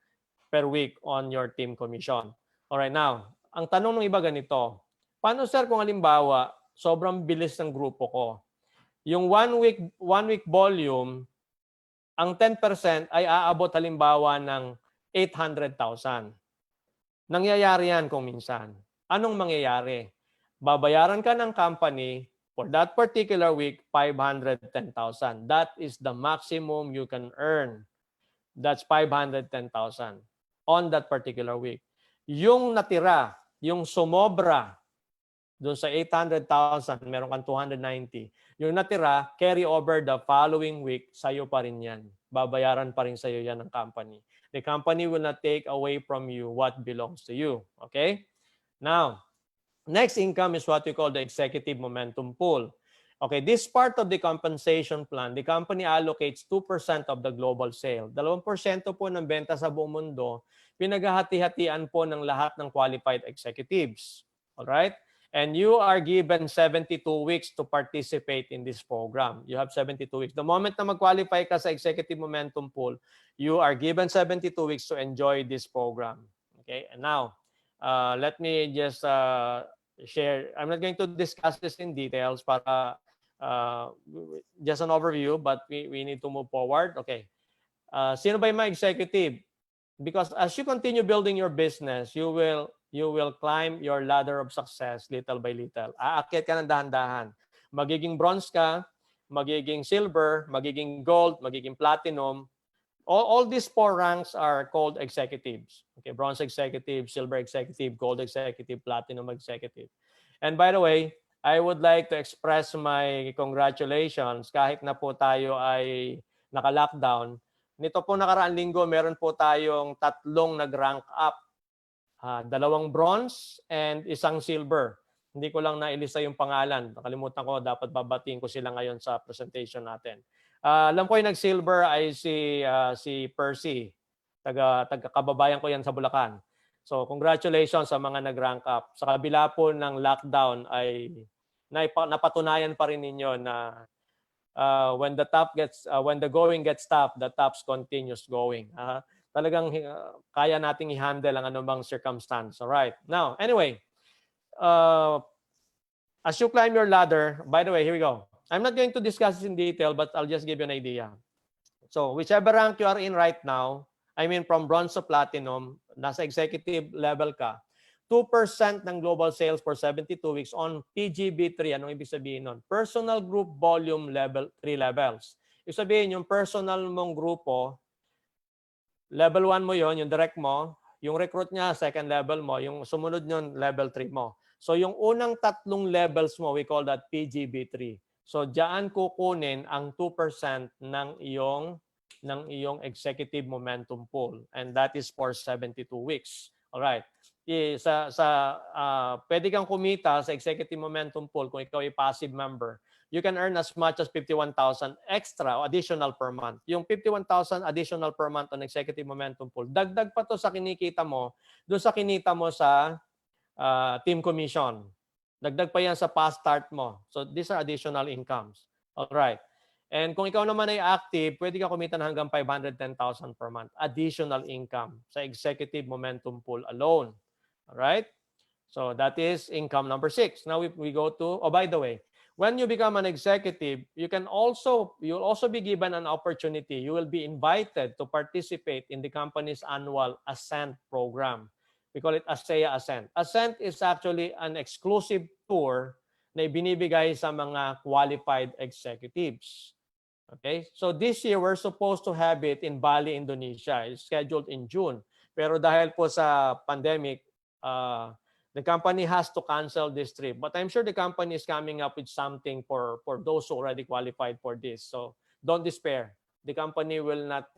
per week on your team commission. Alright, now, ang tanong ng iba ganito, paano sir kung halimbawa, sobrang bilis ng grupo ko? Yung one week volume, ang 10% ay aabot halimbawa ng 800,000. Nangyayari yan kung minsan. Anong mangyayari? Babayaran ka ng company for that particular week, 510,000. That is the maximum you can earn. That's 510,000 on that particular week. Yung natira, yung sumobra, doon sa 800,000, meron kang 290. Yung natira, carry over the following week, sa'yo pa rin yan. Babayaran pa rin sa'yo yan ng company. The company will not take away from you what belongs to you. Okay? Now, next income is what we call the executive momentum pool. Okay, this part of the compensation plan, the company allocates 2% of the global sale. 2% po ng benta sa buong mundo, pinaghahati-hatian po ng lahat ng qualified executives. Alright? And you are given 72 weeks to participate in this program. You have 72 weeks. The moment na mag-qualify ka sa executive momentum pool, you are given 72 weeks to enjoy this program. Okay, and now, let me just share. I'm not going to discuss this in details para just an overview, but we need to move forward. Okay. Sino ba yung mga executive? Because as you continue building your business, you will climb your ladder of success little by little. Aakyat ka ng dahan-dahan. Magiging bronze ka, magiging silver, magiging gold, magiging platinum. All these 4 ranks are called executives. Okay, bronze executive, silver executive, gold executive, platinum executive. And by the way, I would like to express my congratulations kahit na po tayo ay naka-lockdown. Nito po nakaraang linggo, meron po tayong 3 nag-rank up. 2 bronze and 1 silver. Hindi ko lang nailista yung pangalan. Nakalimutan ko, dapat babatiin ko sila ngayon sa presentation natin. Alam ko yung nag-silver ay si Percy. Taga-kababayan ko yan sa Bulacan. So congratulations sa mga nag-rank up. Sa kabila po ng lockdown ay napatunayan pa rin ninyo na when the going gets tough, the tough continues going. Talagang kaya nating i-handle ang anumang circumstance. All right. Now, anyway, as you climb your ladder, by the way, here we go. I'm not going to discuss this in detail, but I'll just give you an idea. So whichever rank you are in right now, I mean from bronze to platinum, nasa executive level ka, 2% ng global sales for 72 weeks on PGB3. Anong ibig sabihin nun? Personal Group Volume Level 3 levels. Ibig sabihin, yung personal mong grupo, level 1 mo yon, yung direct mo, yung recruit niya, second level mo, yung sumunod nyon, level 3 mo. So yung unang tatlong levels mo, we call that PGB3. So diyan kukunin ang 2% ng iyong executive momentum pool, and that is for 72 weeks. All right. Pwede kang kumita sa executive momentum pool kung ikaw ay passive member. You can earn as much as 51,000 extra o additional per month. Yung 51,000 additional per month on executive momentum pool, dagdag pa to sa kinikita mo, doon sa kinita mo sa team commission. Dagdag pa yan sa past start mo. So these are additional incomes. All right. And kung ikaw naman ay active, pwede ka kumita na hanggang 510,000 per month. Additional income sa executive momentum pool alone. All right. So that is income number 6. Now we go to, oh, by the way, when you become an executive, you'll also be given an opportunity. You will be invited to participate in the company's annual Ascent program. We call it ASEA Ascent. Ascent is actually an exclusive tour na ibinibigay sa mga qualified executives. Okay? So this year, we're supposed to have it in Bali, Indonesia. It's scheduled in June. Pero dahil po sa pandemic, the company has to cancel this trip. But I'm sure the company is coming up with something for those who already qualified for this. So don't despair. The company will not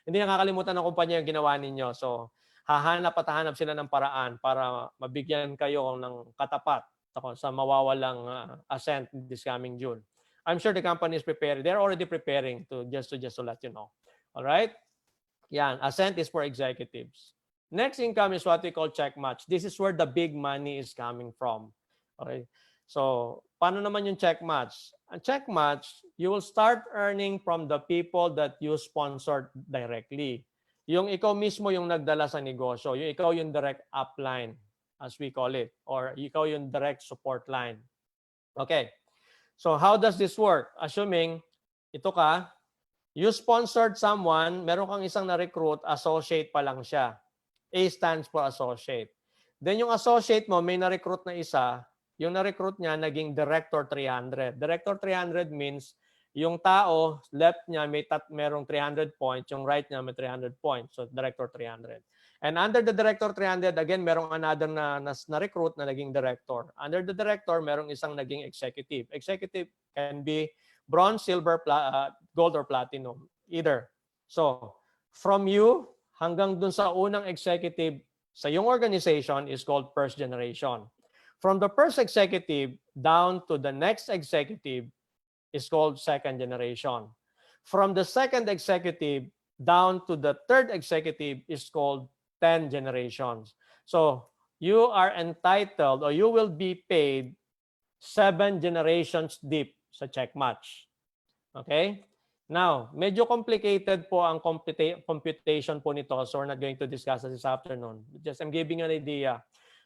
hindi nakakalimutan ng kumpanya yung ginawa ninyo. So hahanap sila ng paraan para mabigyan kayo ng katapat sa mawawalang Ascent this coming June. I'm sure the company is prepared. They're already preparing to just to let you know. All right? Yan, Ascent is for executives. Next income is what we call check match. This is where the big money is coming from. Okay? So, paano naman yung check match? Ang check match, you will start earning from the people that you sponsored directly. Yung ikaw mismo yung nagdala sa negosyo, yung ikaw yung direct upline, as we call it, or ikaw yung direct support line. Okay. So, how does this work? Assuming, ito ka, you sponsored someone, meron kang isang na-recruit, associate pa lang siya. A stands for associate. Then yung associate mo, may na-recruit na isa, yung na-recruit niya naging Director 300. Director 300 means yung tao, left niya merong 300 points, yung right niya may 300 points. So Director 300. And under the Director 300, again, merong another na-recruit na naging Director. Under the Director, merong isang naging Executive. Executive can be bronze, silver, gold, or platinum. Either. So, from you hanggang dun sa unang executive sa yung organization is called first generation. From the first executive down to the next executive is called second generation. From the second executive down to the third executive is called 10 generations. So you are entitled or you will be paid 7 generations deep sa check match. Okay? Now, medyo complicated po ang computation po nito, so we're not going to discuss this afternoon. Just I'm giving you an idea.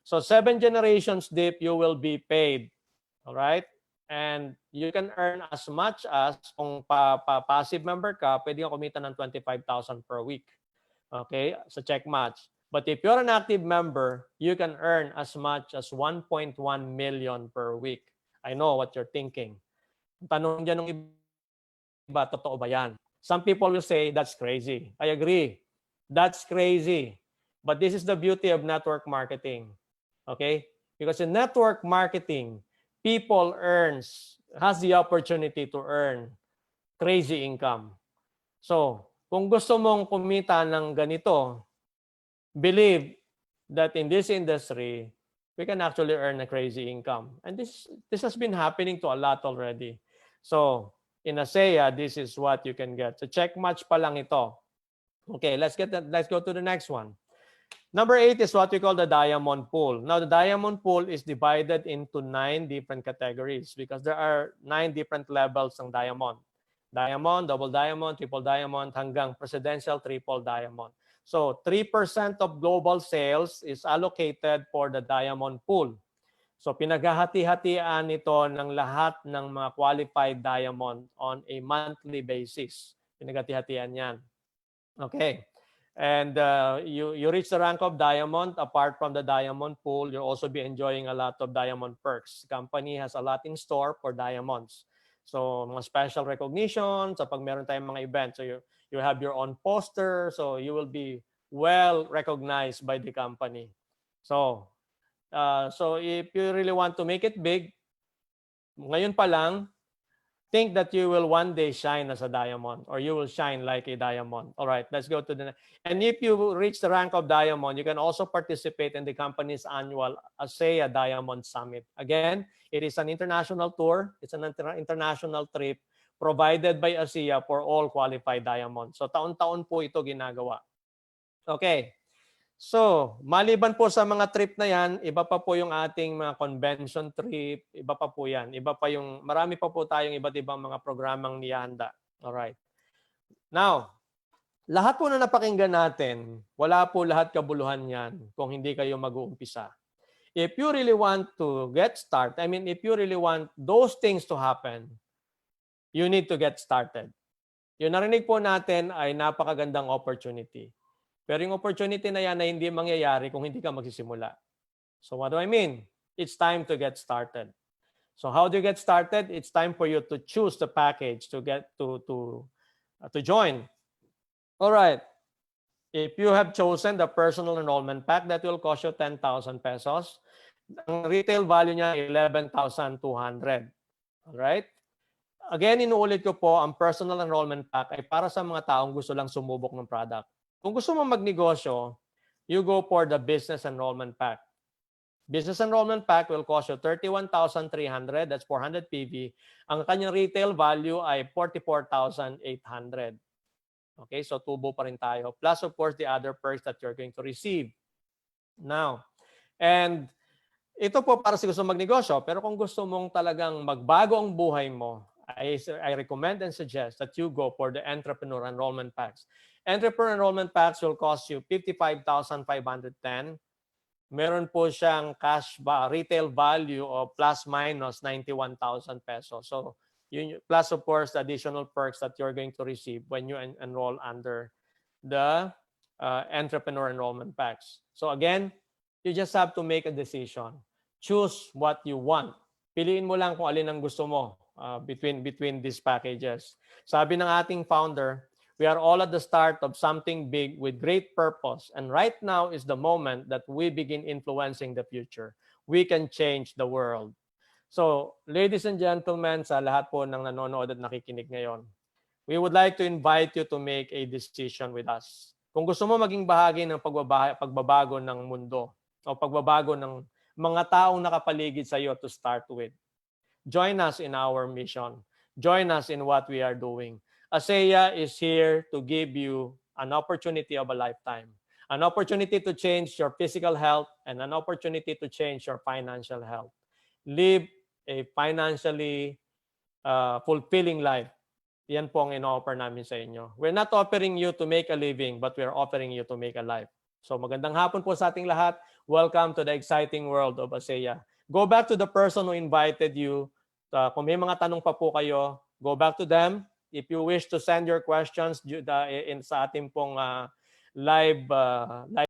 So 7 generations deep, you will be paid. All right? And you can earn as much as, kung passive member ka, pwede kang kumita ng 25,000 per week. Okay? Sa check match. But if you're an active member, you can earn as much as 1.1 million per week. I know what you're thinking. Tanong dyan ng iba, totoo ba yan? Some people will say, that's crazy. I agree. That's crazy. But this is the beauty of network marketing. Okay? Because in network marketing, people has the opportunity to earn crazy income. So, kung gusto mong kumita ng ganito, believe that in this industry, we can actually earn a crazy income. And this has been happening to a lot already. So, in ASEA, this is what you can get. So, check match pa lang ito. Okay, let's go to the next one. Number 8 is what we call the diamond pool. Now, the diamond pool is divided into 9 different categories because there are 9 different levels ng diamond. Diamond, double diamond, triple diamond, hanggang presidential triple diamond. So, 3% of global sales is allocated for the diamond pool. So pinaghahati-hatian nito ng lahat ng mga qualified diamond on a monthly basis. Pinaghati-hatian yan. Okay. And you reach the rank of diamond. Apart from the diamond pool, you'll also be enjoying a lot of diamond perks. The company has a lot in store for diamonds. So mga special recognition, so pag meron tayong mga events, so you have your own poster, so you will be well recognized by the company. So if you really want to make it big, ngayon pa lang, think that you will one day shine as a diamond, or you will shine like a diamond. All right, let's go to the next. And if you reach the rank of diamond, you can also participate in the company's annual ASEA Diamond Summit. Again, it is an international tour. It's an international trip provided by ASEA for all qualified diamonds. So taon-taon po ito ginagawa. Okay. So, maliban po sa mga trip na yan, iba pa po yung ating mga convention trip, iba pa po yan. Iba pa yung, marami pa po tayong iba't ibang mga programang niyahanda. Alright. Now, lahat po na napakinggan natin, wala po lahat kabuluhan yan kung hindi kayo mag-uumpisa. If you really want to get started, if you really want those things to happen, you need to get started. Yung narinig po natin ay napakagandang opportunity. Pero yung opportunity na yan ay hindi mangyayari kung hindi ka magsisimula. So what do I mean? It's time to get started. So how do you get started? It's time for you to choose the package to get to join. All right. If you have chosen the personal enrollment pack, that will cost you 10,000 pesos. Ang retail value niya 11,200. All right? Again, inuulit ko po, ang personal enrollment pack ay para sa mga taong gusto lang sumubok ng product. Kung gusto mo magnegosyo, you go for the business enrollment pack. Business enrollment pack will cost you 31,300. That's 400 PV. Ang kanyang retail value ay 44,800. Okay, so tubo pa rin tayo. Plus, of course, the other perks that you're going to receive. Now, and ito po para sa gusto magnegosyo. Pero kung gusto mong talagang magbago ang buhay mo, I recommend and suggest that you go for the entrepreneur enrollment packs. Entrepreneur enrollment packs will cost you 55,510. Meron po siyang retail value of plus minus 91,000 pesos. So, plus of course the additional perks that you're going to receive when you enroll under the entrepreneur enrollment packs. So again, you just have to make a decision. Choose what you want. Piliin mo lang kung alin ang gusto mo between these packages. Sabi ng ating founder, we are all at the start of something big with great purpose. And right now is the moment that we begin influencing the future. We can change the world. So, ladies and gentlemen, sa lahat po ng nanonood at nakikinig ngayon, we would like to invite you to make a decision with us. Kung gusto mo maging bahagi ng pagbabago ng mundo o pagbabago ng mga taong nakapaligid sa iyo to start with, join us in our mission. Join us in what we are doing. ASEA is here to give you an opportunity of a lifetime, an opportunity to change your physical health and an opportunity to change your financial health. Live a financially fulfilling life. Yan po ang ino-offer namin sa inyo. We're not offering you to make a living, but we're offering you to make a life. So magandang hapon po sa ating lahat. Welcome to the exciting world of ASEA. Go back to the person who invited you. Kung may mga tanong pa po kayo, go back to them. If you wish to send your questions sa ating pong live